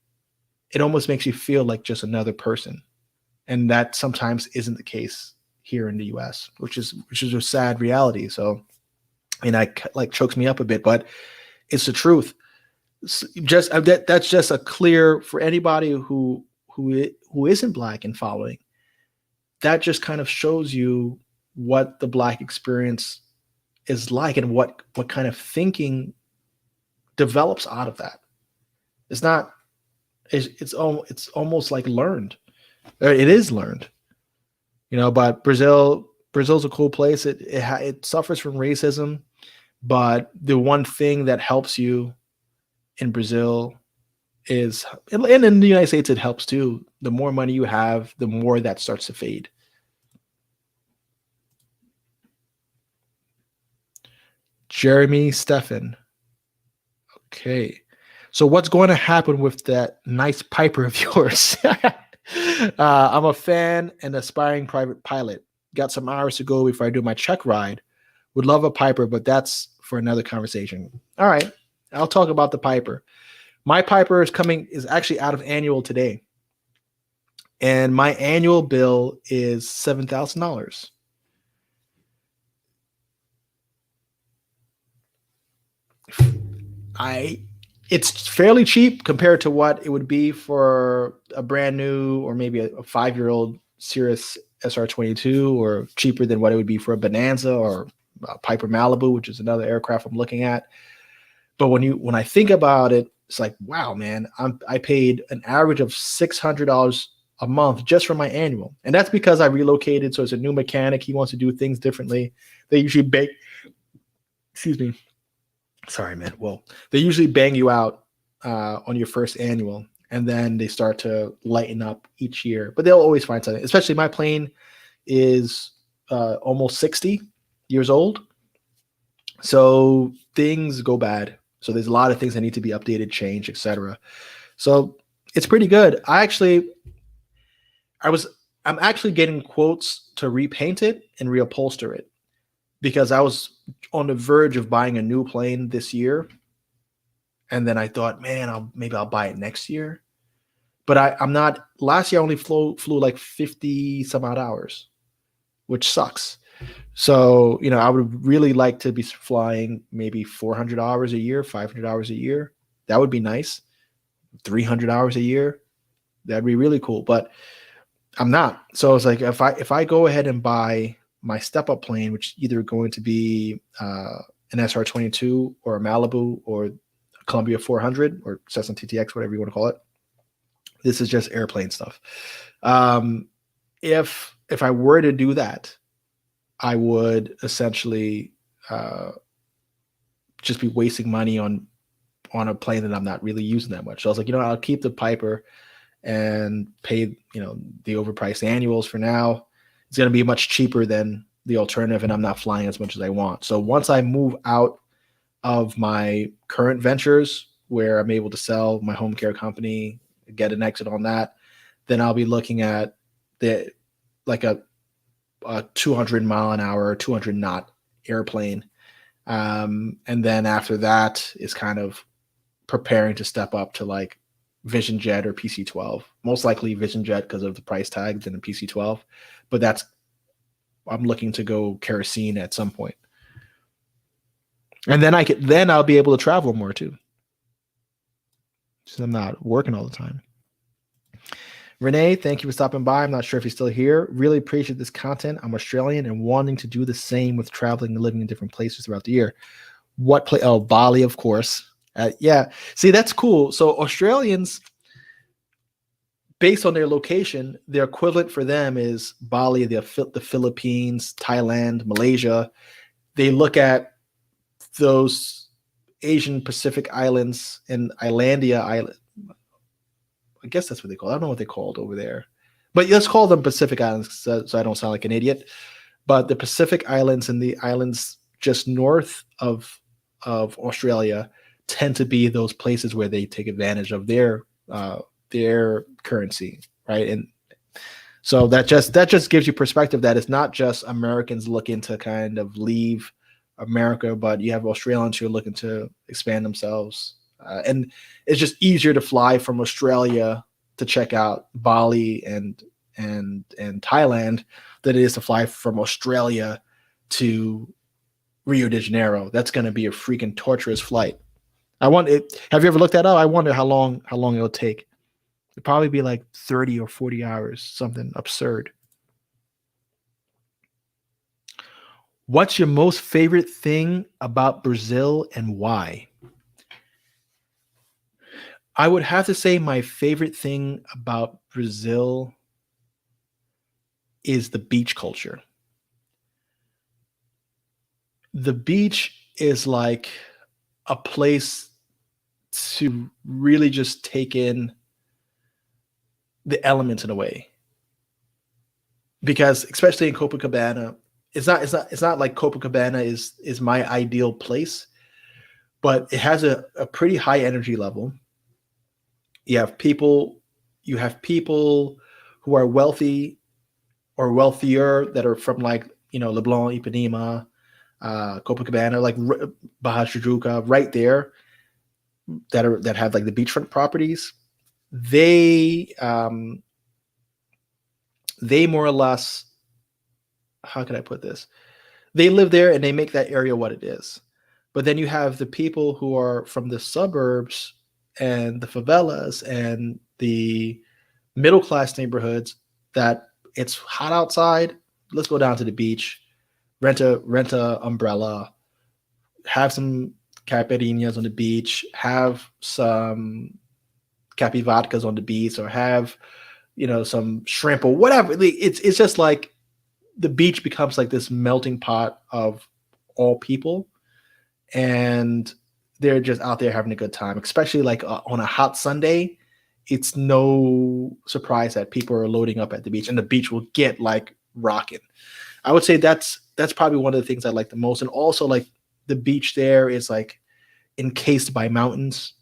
it almost makes you feel like just another person. And that sometimes isn't the case here in the US, which is a sad reality. So, like chokes me up a bit, but it's the truth. That's just a clear for anybody who isn't black and following. That just kind of shows you what the black experience is like, and what kind of thinking develops out of that. It's not. It's almost like learned. It is learned, But Brazil's a cool place. It suffers from racism, but the one thing that helps you in Brazil is, and in the United States it helps too. The more money you have, the more that starts to fade. Jeremy Stephan. Okay. So what's going to happen with that nice Piper of yours? I'm a fan and aspiring private pilot. Got some hours to go before I do my check ride. Would love a Piper, but that's for another conversation. All right. I'll talk about the Piper. My Piper is actually out of annual today. And my annual bill is $7,000. It's fairly cheap compared to what it would be for a brand new, or maybe a 5-year-old Cirrus SR22, or cheaper than what it would be for a Bonanza or a Piper Malibu, which is another aircraft I'm looking at. But when I think about it, it's like, wow, man, I paid an average of $600 a month just for my annual. And that's because I relocated. So it's a new mechanic. He wants to do things differently. They usually excuse me. Sorry, man. Well, they usually bang you out on your first annual, and then they start to lighten up each year. But they'll always find something. Especially my plane is almost 60 years old. So things go bad. So there's a lot of things that need to be updated, changed, etc. So it's pretty good. I'm actually getting quotes to repaint it and reupholster it, because I was on the verge of buying a new plane this year. And then I thought, man, maybe I'll buy it next year. But I'm not. Last year I only flew like 50 some odd hours, which sucks. So, I would really like to be flying maybe 400 hours a year, 500 hours a year. That would be nice. 300 hours a year. That'd be really cool. But I'm not. So it's like, if I go ahead and buy my step-up plane, which is either going to be an SR22 or a Malibu or a Columbia 400 or Cessna TTX, whatever you want to call it. This is just airplane stuff. If I were to do that, I would essentially just be wasting money on on a plane that I'm not really using that much. So I was like, I'll keep the Piper and pay, the overpriced annuals for now. It's going to be much cheaper than the alternative, and I'm not flying as much as I want. So once I move out of my current ventures where I'm able to sell my home care company, get an exit on that, then I'll be looking at a 200 mile an hour, 200 knot airplane. And then after that is kind of preparing to step up to like Vision Jet or PC-12, most likely Vision Jet because of the price tag than the PC-12. But I'm looking to go kerosene at some point. And then I'll be able to travel more too. Since I'm not working all the time. Renee, thank you for stopping by. I'm not sure if you're still here. Really appreciate this content. I'm Australian and wanting to do the same with traveling and living in different places throughout the year. What place? Oh, Bali, of course. Yeah. See, that's cool. So Australians, based on their location, their equivalent for them is Bali, the Philippines, Thailand, Malaysia. They look at those Asian Pacific islands and Islandia Island. I guess that's what they call it. I don't know what they called over there, but let's call them Pacific Islands so I don't sound like an idiot. But the Pacific Islands and the islands just north of Australia tend to be those places where they take advantage of their currency, right? And so that just gives you perspective that it's not just Americans looking to kind of leave America, but you have Australians who are looking to expand themselves. And it's just easier to fly from Australia to check out Bali and Thailand than it is to fly from Australia to Rio de Janeiro. That's going to be a freaking torturous flight. Have you ever looked that up? I wonder how long it'll take. It'd probably be like 30 or 40 hours, something absurd. What's your most favorite thing about Brazil and why? I would have to say my favorite thing about Brazil is the beach culture. The beach is like a place to really just take in the elements in a way. Because especially in Copacabana, it's not like Copacabana is my ideal place, but it has a pretty high energy level. You have people who are wealthy or wealthier that are from like, Leblon, Ipanema, Copacabana, like Barra Tijuca, right there, that have like the beachfront properties. They more or less, how can I put this? They live there and they make that area what it is. But then you have the people who are from the suburbs and the favelas and the middle class neighborhoods that it's hot outside. Let's go down to the beach, rent a umbrella, have some caipirinhas on the beach, have some capivatas on the beach, or have some shrimp or whatever. It's just like the beach becomes like this melting pot of all people, and they're just out there having a good time, especially like on a hot Sunday. It's no surprise that people are loading up at the beach, and the beach will get like rocking. I would say that's probably one of the things I like the most. And also like the beach there is like encased by mountains,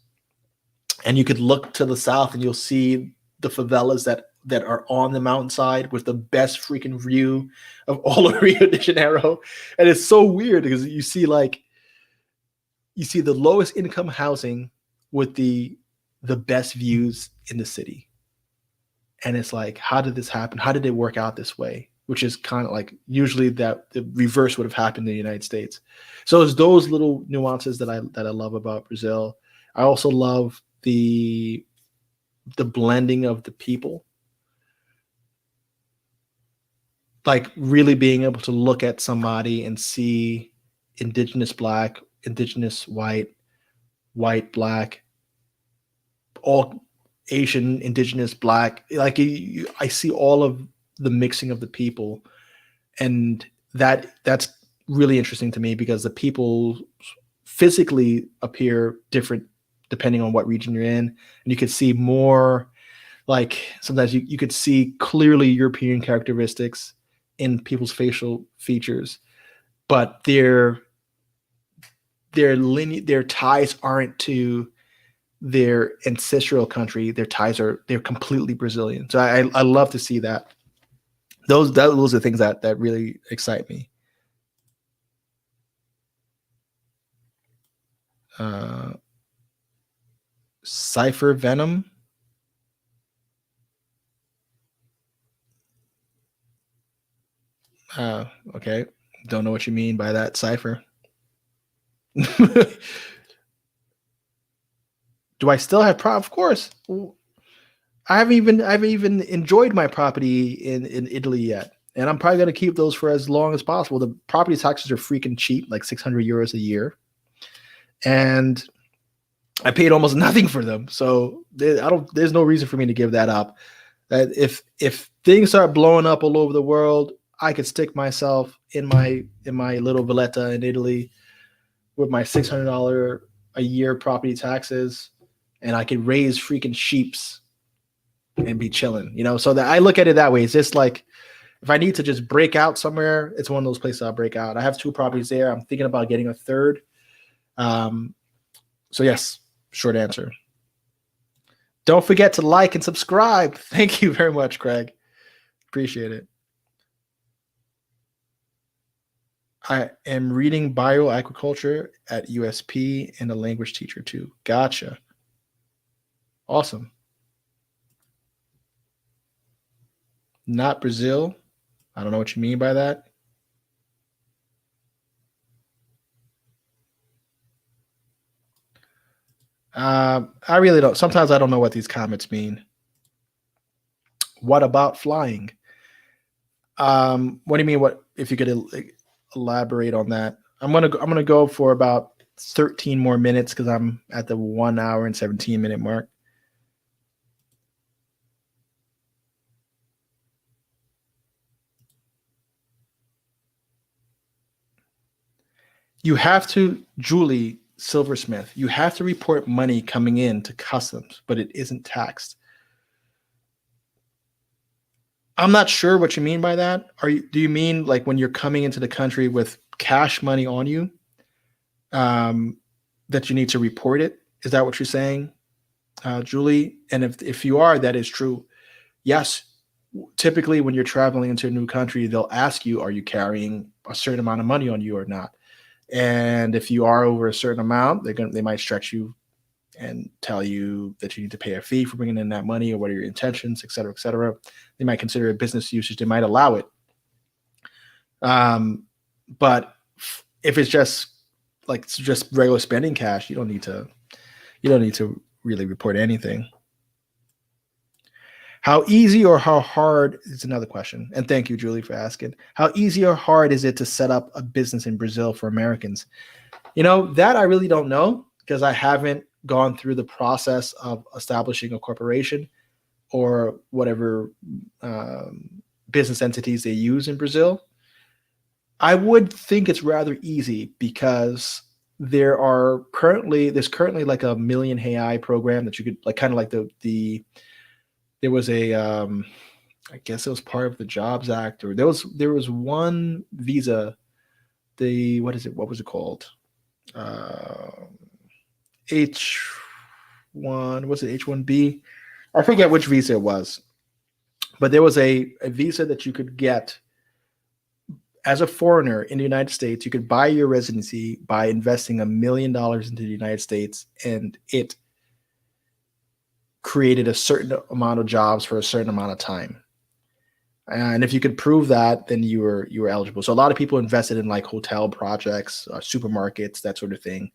and you could look to the south and you'll see the favelas that are on the mountainside with the best freaking view of all of Rio de Janeiro. And it's so weird because you see the lowest income housing with the best views in the city. And it's like, how did this happen? How did it work out this way? Which is kind of like usually that the reverse would have happened in the United States. So it's those little nuances that I love about Brazil. I also love the blending of the people. Like really being able to look at somebody and see indigenous black, indigenous white, white black, all Asian, indigenous black. Like I see all of the mixing of the people, and that's really interesting to me because the people physically appear different depending on what region you're in. And you could see more, like sometimes you could see clearly European characteristics in people's facial features, but their ties aren't to their ancestral country. They're completely Brazilian. So I love to see that. Those are things that really excite me. Cipher Venom. Okay. Don't know what you mean by that, Cipher. Do I still have Of course. I haven't even enjoyed my property in Italy yet. And I'm probably going to keep those for as long as possible. The property taxes are freaking cheap, like 600 euros a year. And I paid almost nothing for them. So there's no reason for me to give that up. That if things start blowing up all over the world, I could stick myself in my little villetta in Italy with my $600 a year property taxes, and I could raise freaking sheeps and be chilling, So that I look at it that way. It's just like if I need to just break out somewhere, it's one of those places I'll break out. I have 2 properties there. I'm thinking about getting a third. So yes, short answer. Don't forget to like and subscribe. Thank you very much, Craig. Appreciate it. I am reading bioagriculture at USP and a language teacher too. Gotcha. Awesome. Not Brazil. I don't know what you mean by that. I really don't. Sometimes I don't know what these comments mean. What about flying? What do you mean? What if you could elaborate on that? I'm gonna go for about 13 more minutes because I'm at the 1 hour and 17-minute mark. You have to, Julie Silversmith, you have to report money coming in to customs, but it isn't taxed. I'm not sure what you mean by that. Do you mean like when you're coming into the country with cash money on you, that you need to report it? Is that what you're saying, Julie? And if you are, that is true. Yes. Typically, when you're traveling into a new country, they'll ask you, are you carrying a certain amount of money on you or not? And if you are over a certain amount, they might stretch you and tell you that you need to pay a fee for bringing in that money, or what are your intentions, et cetera, et cetera. They might consider it business usage. They might allow it. But if it's just regular spending cash, you don't need to really report anything. How easy or how hard is another question. And thank you, Julie, for asking. How easy or hard is it to set up a business in Brazil for Americans? That I really don't know, because I haven't gone through the process of establishing a corporation or whatever business entities they use in Brazil. I would think it's rather easy because there's currently like a million reais program that you could kind of like there was a I guess it was part of the Jobs Act, or there was one visa. What was it called? H1, was it H1B? I forget which visa it was, but there was a visa that you could get as a foreigner in the United States. You could buy your residency by investing $1 million into the United States, and it created a certain amount of jobs for a certain amount of time. And if you could prove that, then you were eligible. So a lot of people invested in like hotel projects, supermarkets, that sort of thing.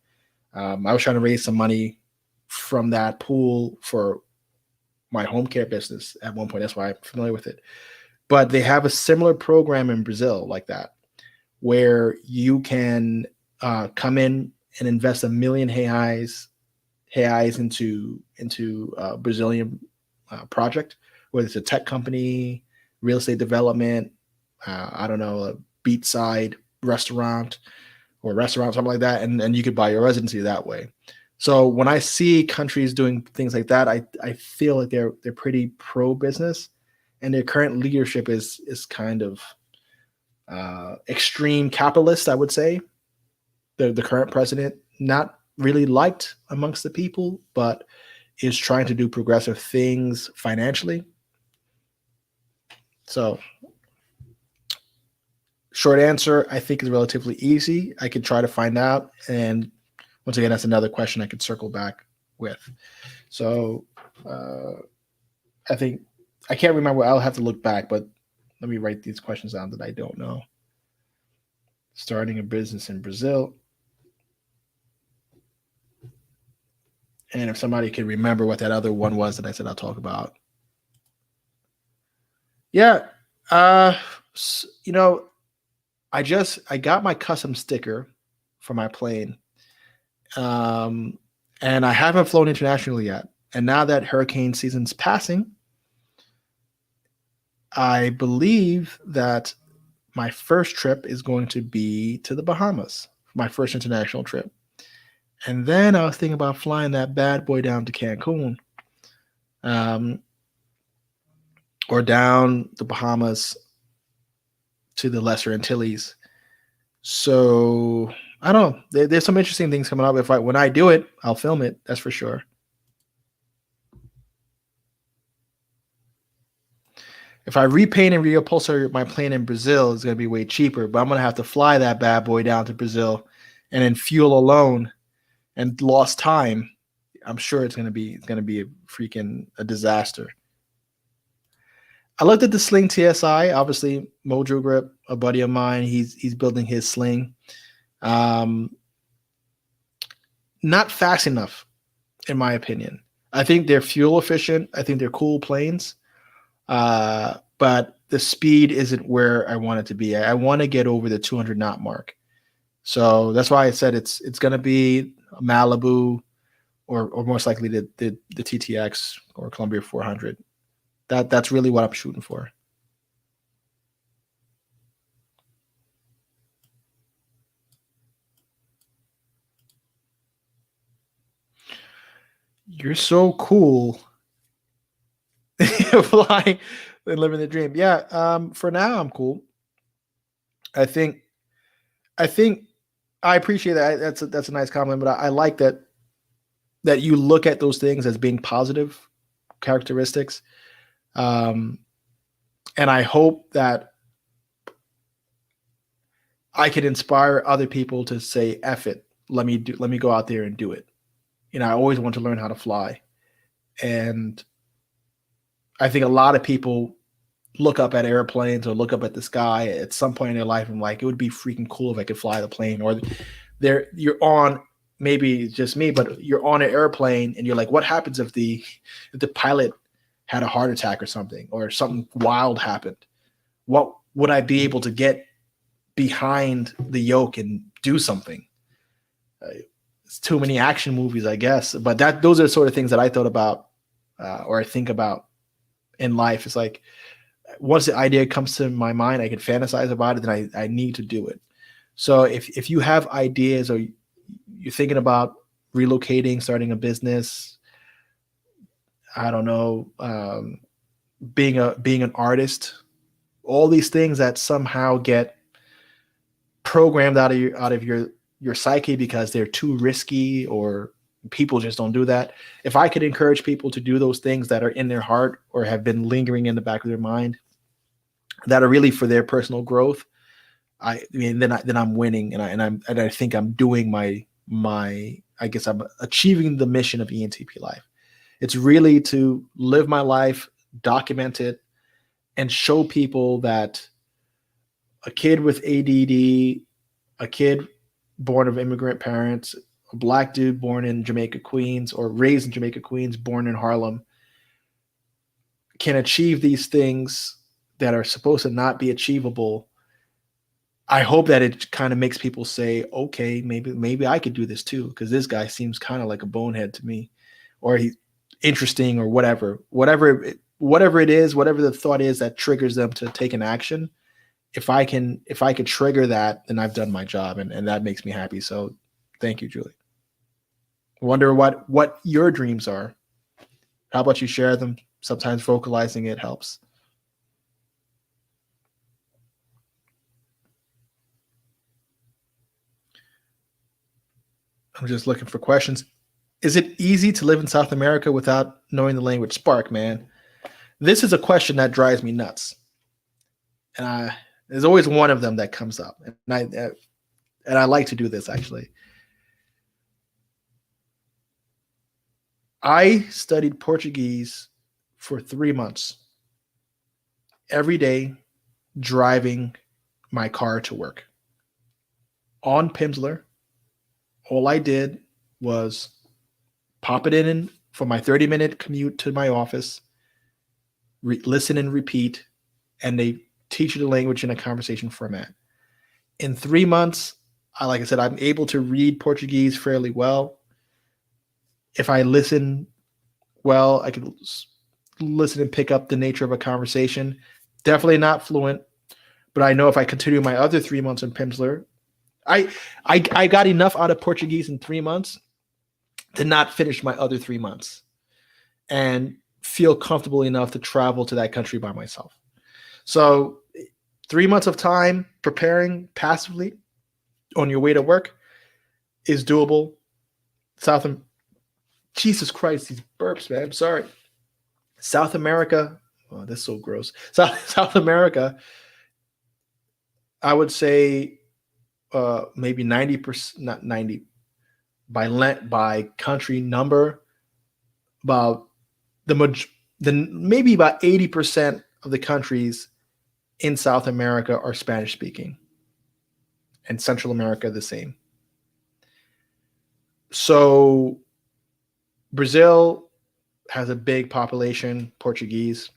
I was trying to raise some money from that pool for my home care business at one point. That's why I'm familiar with it. But they have a similar program in Brazil like that, where you can come in and invest $1 million reais into a Brazilian project, whether it's a tech company, real estate development, I don't know, a beachside restaurant, something like that, and you could buy your residency that way. So when I see countries doing things like that, I feel like they're pretty pro business, and their current leadership is kind of extreme capitalist. I would say the current president, not really liked amongst the people, but is trying to do progressive things financially. So short answer, I think is relatively easy. I could try to find out, and once again, that's another question I could circle back with. So I think I can't remember. I'll have to look back, but let me write these questions down that I don't know. Starting a business in Brazil. And if somebody could remember what that other one was that I said I'll talk about. Yeah. Uh, you know, I got my custom sticker for my plane. Um, and I haven't flown internationally yet. And now that hurricane season's passing, I believe that my first trip is going to be to the Bahamas, my first international trip. And then I was thinking about flying that bad boy down to Cancun, um, or down the Bahamas to the Lesser Antilles. So I don't know. There's some interesting things coming up. When I do it, I'll film it. That's for sure. If I repaint and reupholster my plane in Brazil, it's going to be way cheaper. But I'm going to have to fly that bad boy down to Brazil, and then fuel alone and lost time. I'm sure it's going to be a disaster. I looked at the Sling TSI. Obviously, Mojo Grip, a buddy of mine, he's building his Sling. Um, Not fast enough, in my opinion. I think they're fuel efficient. I think they're cool planes, but the speed isn't where I want it to be. I want to get over the 200 knot mark. So that's why I said it's going to be a Malibu, or most likely the TTX or Columbia 400. That's really what I'm shooting for. You're so cool. Flying and living the dream. Yeah. For now, I'm cool. I think. I think I appreciate that. That's a nice compliment, but I like that you look at those things as being positive characteristics. Um, and I hope that I can inspire other people to say, "F it, let me go out there and do it." I always want to learn how to fly, and I think a lot of people look up at airplanes or look up at the sky at some point in their life and like, it would be freaking cool if I could fly the plane. Or you're on, maybe it's just me, but you're on an airplane and you're like, what happens if the pilot had a heart attack or something wild happened? What would I be able to get behind the yoke and do something? It's too many action movies, I guess. But those are the sort of things that I thought about, or I think about in life. It's like, once the idea comes to my mind, I can fantasize about it, then I need to do it. So if you have ideas, or you're thinking about relocating, starting a business, I don't know, being an artist, all these things that somehow get programmed out of your psyche because they're too risky, or people just don't do that. If I could encourage people to do those things that are in their heart or have been lingering in the back of their mind, that are really for their personal growth, I mean, then I'm winning, and I think I'm doing my I guess I'm achieving the mission of ENTP Life. It's really to live my life, document it, and show people that a kid with ADD, a kid born of immigrant parents, a black dude born in Jamaica, Queens, or raised in Jamaica, Queens, born in Harlem, can achieve these things that are supposed to not be achievable. I hope that it kind of makes people say, okay, maybe I could do this too, because this guy seems kind of like a bonehead to me, or he's interesting, or whatever it is, whatever the thought is that triggers them to take an action. If I could trigger that, then I've done my job, and that makes me happy. So thank you, Julie. Wonder what your dreams are. How about you share them? Sometimes vocalizing it helps. I'm just looking for questions. Is it easy to live in South America without knowing the language? Spark, man. This is a question that drives me nuts. And there's always one of them that comes up. And I like to do this actually. I studied Portuguese for 3 months every day, driving my car to work on Pimsleur. All I did was pop it in for my 30-minute commute to my office, listen and repeat, and they teach you the language in a conversation format. In 3 months, like I said, I'm able to read Portuguese fairly well. If I listen well, I can listen and pick up the nature of a conversation. Definitely not fluent, but I know if I continue my other 3 months in Pimsleur, I got enough out of Portuguese in 3 months to not finish my other 3 months and feel comfortable enough to travel to that country by myself. So 3 months of time preparing passively on your way to work is doable. Jesus Christ, these burps, man. I'm sorry. South America. Oh, that's so gross. South America, I would say maybe 90%, not 90, by country number, about maybe about 80% of the countries in South America are Spanish speaking, and Central America the same. So Brazil has a big population, Portuguese.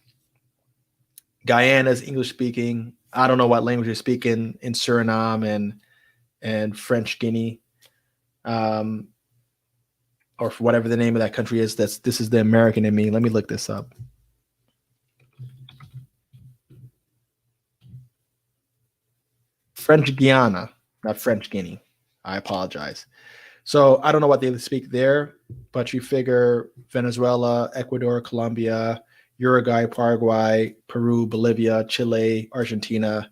Guyana is English speaking. I don't know what language they speak in Suriname and French Guinea, or whatever the name of that country is. This is the American in me. Let me look this up. French Guiana, not French Guinea. I apologize. So I don't know what they speak there, but you figure Venezuela, Ecuador, Colombia, Uruguay, Paraguay, Peru, Bolivia, Chile, Argentina.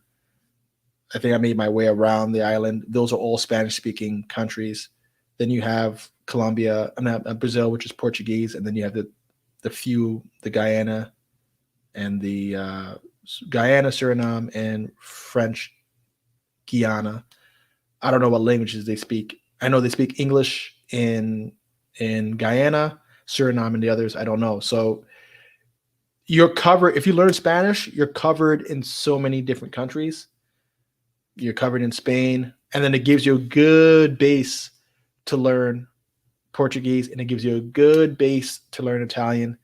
I think I made my way around the island. Those are all Spanish-speaking countries. Then you have Brazil, which is Portuguese, and then you have the Guyana, and the Guyana, Suriname, and French Guiana. I don't know what languages they speak. I know they speak English in Guyana, Suriname, and the others. I don't know. So you're covered. If you learn Spanish, you're covered in so many different countries. You're covered in Spain, and then it gives you a good base to learn Portuguese, and it gives you a good base to learn Italian,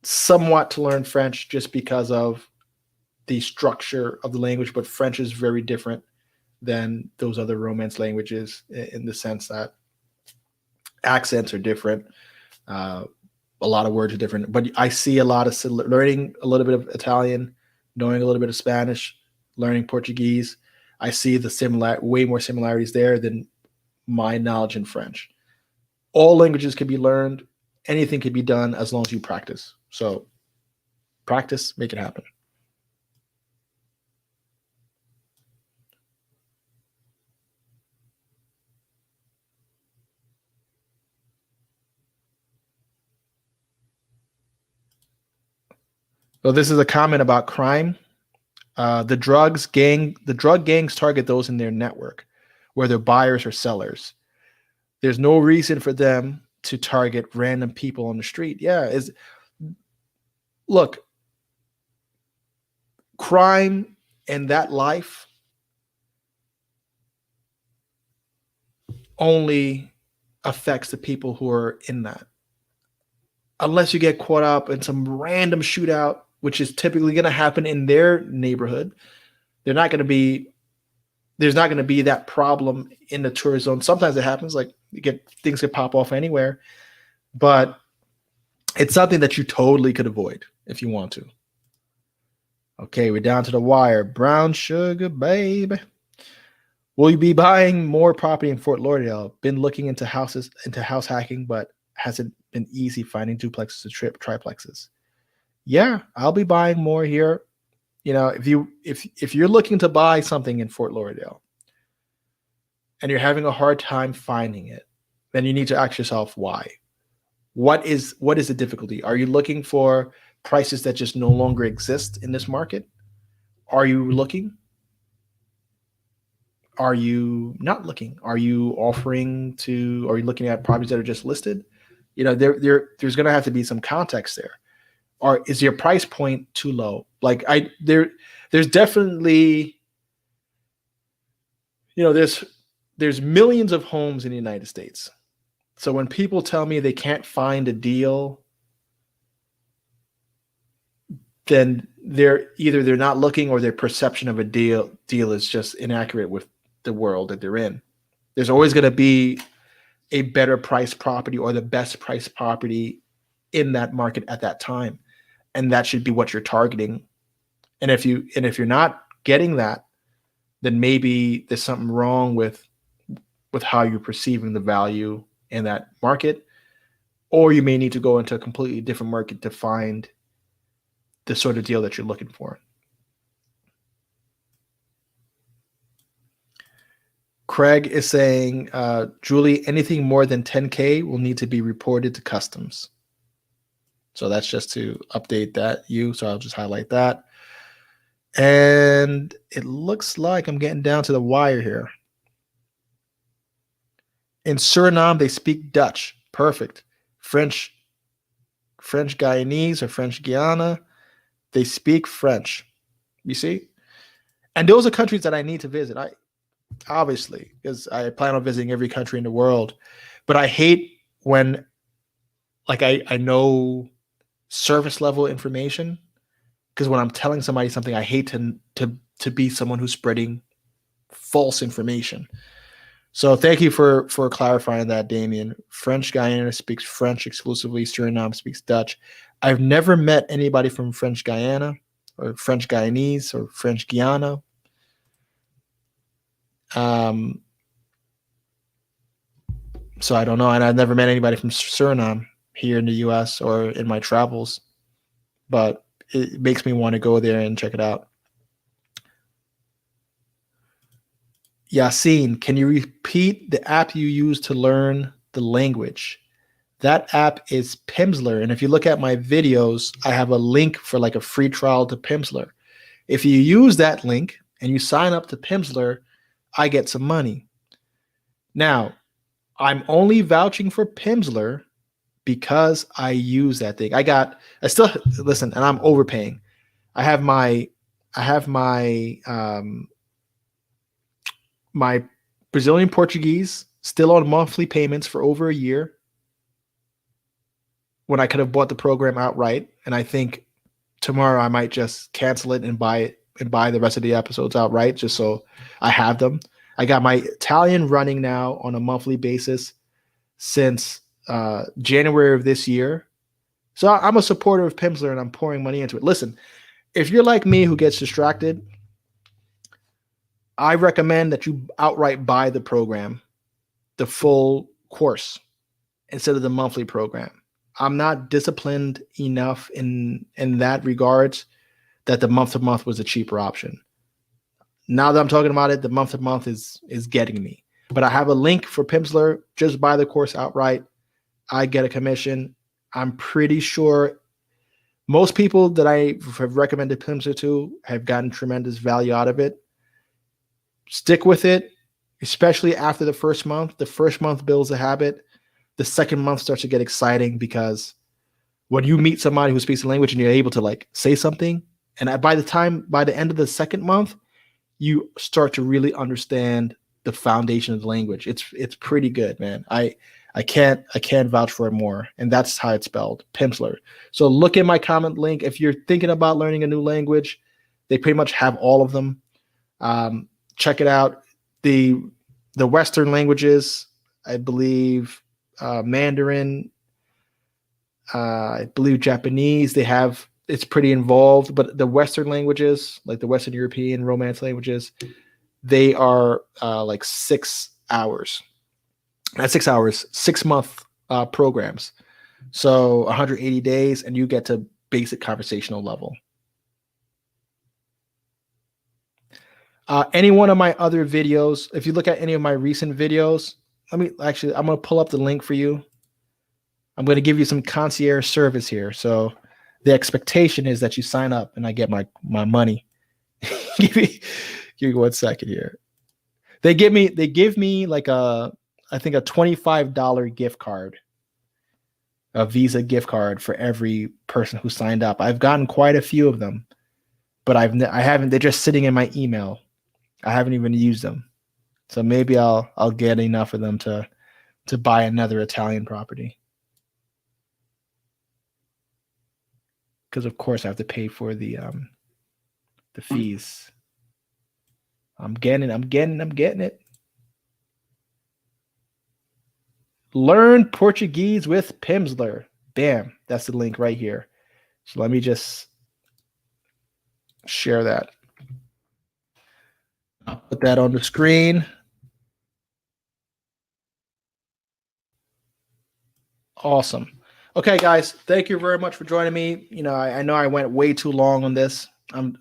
somewhat to learn French just because of the structure of the language, but French is very different than those other Romance languages in the sense that accents are different. A lot of words are different, but I see a lot of learning a little bit of Italian, knowing a little bit of Spanish, learning Portuguese. I see way more similarities there than my knowledge in French. All languages can be learned. Anything can be done as long as you practice. So practice, make it happen. So this is a comment about crime. The drug gangs target those in their network, whether buyers or sellers. There's no reason for them to target random people on the street. Yeah, look, crime and that life only affects the people who are in that. Unless you get caught up in some random shootout, which is typically going to happen in their neighborhood, there's not going to be that problem in the tourist zone. Sometimes it happens, like things could pop off anywhere, but it's something that you totally could avoid if you want to. Okay, we're down to the wire. Brown sugar, baby. Will you be buying more property in Fort Lauderdale? Been looking into house hacking, but hasn't been easy finding duplexes to triplexes. Yeah, I'll be buying more here. If you're looking to buy something in Fort Lauderdale and you're having a hard time finding it, then you need to ask yourself why. What is the difficulty? Are you looking for prices that just no longer exist in this market? Are you looking? Are you not looking? Are you looking at properties that are just listed? There's going to have to be some context there. Or is your price point too low? There's definitely, there's millions of homes in the United States. So when people tell me they can't find a deal, then they're not looking, or their perception of a deal is just inaccurate with the world that they're in. There's always going to be a better priced property or the best priced property in that market at that time. And that should be what you're targeting. And if you're not getting that, then maybe there's something wrong with how you're perceiving the value in that market, or you may need to go into a completely different market to find the sort of deal that you're looking for. Craig is saying, Julie, anything more than 10K will need to be reported to customs. So that's just to update so I'll just highlight that. And it looks like I'm getting down to the wire here. In Suriname, they speak Dutch. Perfect. French Guyanese or French Guiana, they speak French. You see? And those are countries that I need to visit. Obviously, because I plan on visiting every country in the world. But I hate when, I know service level information, because when I'm telling somebody something, I hate to be someone who's spreading false information. So thank you for clarifying that, Damien. French Guiana speaks French exclusively. Suriname speaks Dutch. I've never met anybody from French Guiana or French Guyanese or French Guiana. So I don't know. And I've never met anybody from Suriname here in the US or in my travels, but it makes me want to go there and check it out. Yassine, can you repeat the app you use to learn the language? That app is Pimsleur. And if you look at my videos, I have a link for a free trial to Pimsleur. If you use that link and you sign up to Pimsleur, I get some money. Now, I'm only vouching for Pimsleur because I use that thing. Listen, and I'm overpaying. I have my Brazilian Portuguese still on monthly payments for over a year, when I could have bought the program outright. And I think tomorrow I might just cancel it and buy the rest of the episodes outright, just so I have them. I got my Italian running now on a monthly basis since January of this year. So I'm a supporter of Pimsleur and I'm pouring money into it. Listen, if you're like me who gets distracted, I recommend that you outright buy the program, the full course, instead of the monthly program. I'm not disciplined enough in that regards that the month-to-month was a cheaper option. Now that I'm talking about it, the month-to-month is getting me. But I have a link for Pimsleur. Just buy the course outright. I get a commission. I'm pretty sure most people that I have recommended Pimsleur to have gotten tremendous value out of it. Stick with it, especially after the first month. The first month builds a habit. The second month starts to get exciting, because when you meet somebody who speaks the language and you're able to say something, and by the end of the second month, you start to really understand the foundation of the language. It's pretty good, man. I can't vouch for it more. And that's how it's spelled, Pimsleur. So look at my comment link. If you're thinking about learning a new language, they pretty much have all of them. Check it out. The Western languages, I believe, Mandarin, I believe Japanese, it's pretty involved, but the Western languages, like the Western European Romance languages, they are like 6 hours. Not 6 hours, 6-month programs. So 180 days, and you get to basic conversational level. Any one of my other videos, if you look at any of my recent videos, I'm going to pull up the link for you. I'm going to give you some concierge service here. So the expectation is that you sign up and I get my money. give me 1 second here. They give me like I think a $25 gift card, a Visa gift card for every person who signed up. I've gotten quite a few of them, but I haven't. They're just sitting in my email. I haven't even used them. So maybe I'll get enough of them to buy another Italian property. Because of course I have to pay for the fees. I'm getting it. Learn Portuguese with Pimsleur. Bam, that's the link right here. So let me just share that. I'll put that on the screen. Awesome. Okay, guys, thank you very much for joining me. You know, I know I went way too long on this. I'm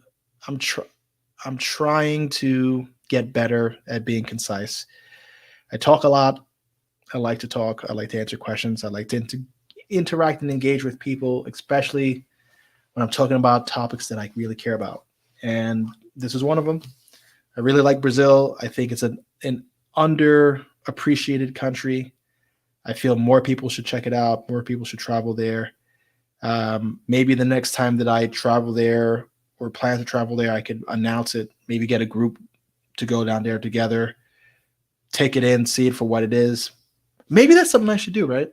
trying to get better at being concise. I talk a lot. I like to talk. I like to answer questions. I like to interact and engage with people, especially when I'm talking about topics that I really care about. And this is one of them. I really like Brazil. I think it's an underappreciated country. I feel more people should check it out. More people should travel there. Maybe the next time that I travel there or plan to travel there, I could announce it, maybe get a group to go down there together, take it in, see it for what it is. Maybe that's something I should do, right?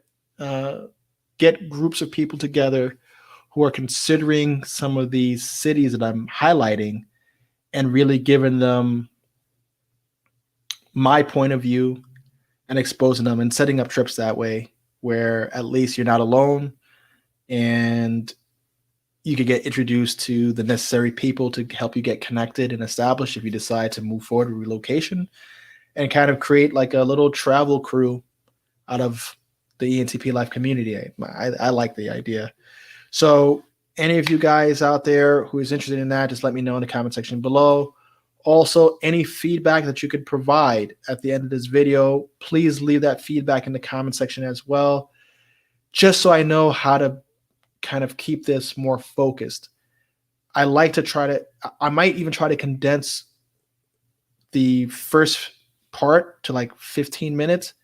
Get groups of people together who are considering some of these cities that I'm highlighting and really giving them my point of view and exposing them and setting up trips that way where at least you're not alone and you could get introduced to the necessary people to help you get connected and established if you decide to move forward with relocation, and kind of create like a little travel crew out of the ENTP Life community. I like the idea. So any of you guys out there who is interested in that, just let me know in the comment section below. Also, any feedback that you could provide at the end of this video, please leave that feedback in the comment section as well, just so I know how to kind of keep this more focused. I might even try to condense the first part to like 15 minutes,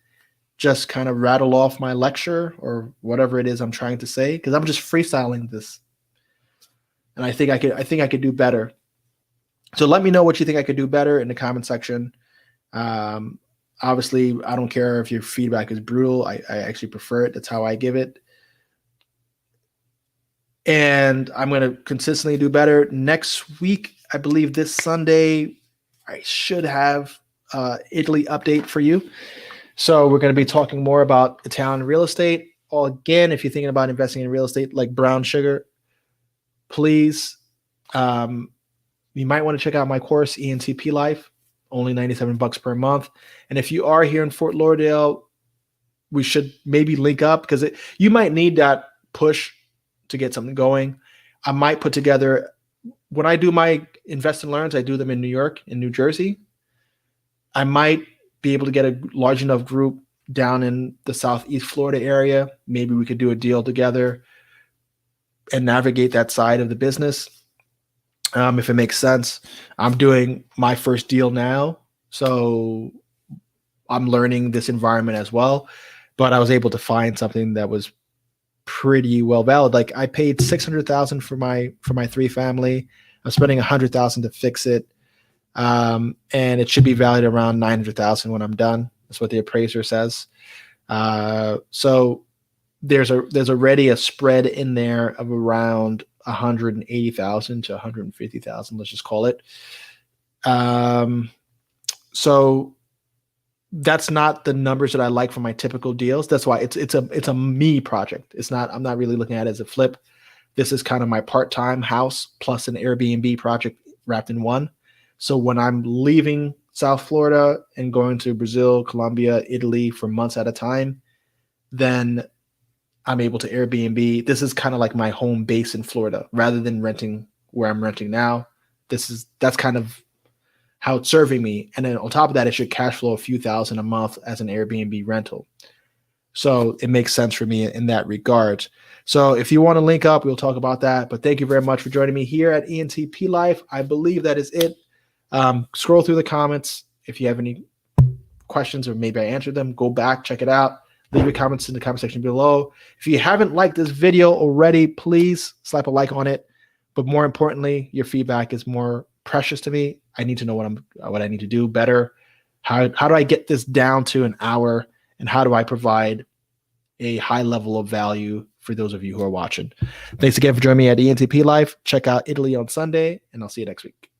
just kind of rattle off my lecture or whatever it is I'm trying to say, because I'm just freestyling this. And I think I could do better. So let me know what you think I could do better in the comment section. Obviously, I don't care if your feedback is brutal. I actually prefer it. That's how I give it. And I'm going to consistently do better. Next week, I believe this Sunday, I should have Italy update for you. So we're going to be talking more about Italian real estate. Again, if you're thinking about investing in real estate like brown sugar, please, you might want to check out my course, ENTP Life, only $97 per month. And if you are here in Fort Lauderdale, we should maybe link up because you might need that push to get something going. I might put together, when I do my invest and learns, I do them in New York, in New Jersey. I might be able to get a large enough group down in the Southeast Florida area. Maybe we could do a deal together and navigate that side of the business. If it makes sense. I'm doing my first deal now, so I'm learning this environment as well. But I was able to find something that was pretty well valid. Like I paid $600,000 for my 3-family. I'm spending $100,000 to fix it, and it should be valued around $900,000 when I'm done. That's what the appraiser says. So there's already a spread in there of around $180,000 to $150,000. Let's just call it. So that's not the numbers that I like for my typical deals. That's why it's a me project. I'm not really looking at it as a flip. This is kind of my part-time house plus an Airbnb project wrapped in one. So when I'm leaving South Florida and going to Brazil, Colombia, Italy for months at a time, then I'm able to Airbnb. This is kind of like my home base in Florida rather than renting where I'm renting now. That's kind of how it's serving me. And then on top of that, it should cash flow a few thousand a month as an Airbnb rental. So it makes sense for me in that regard. So if you want to link up, we'll talk about that. But thank you very much for joining me here at ENTP Life. I believe that is it. Scroll through the comments. If you have any questions or maybe I answered them, go back, check it out. Leave your comments in the comment section below. If you haven't liked this video already, please slap a like on it. But more importantly, your feedback is more precious to me. I need to know what I need to do better. How do I get this down to an hour? And how do I provide a high level of value for those of you who are watching? Thanks again for joining me at ENTP Life. Check out Italy on Sunday, and I'll see you next week.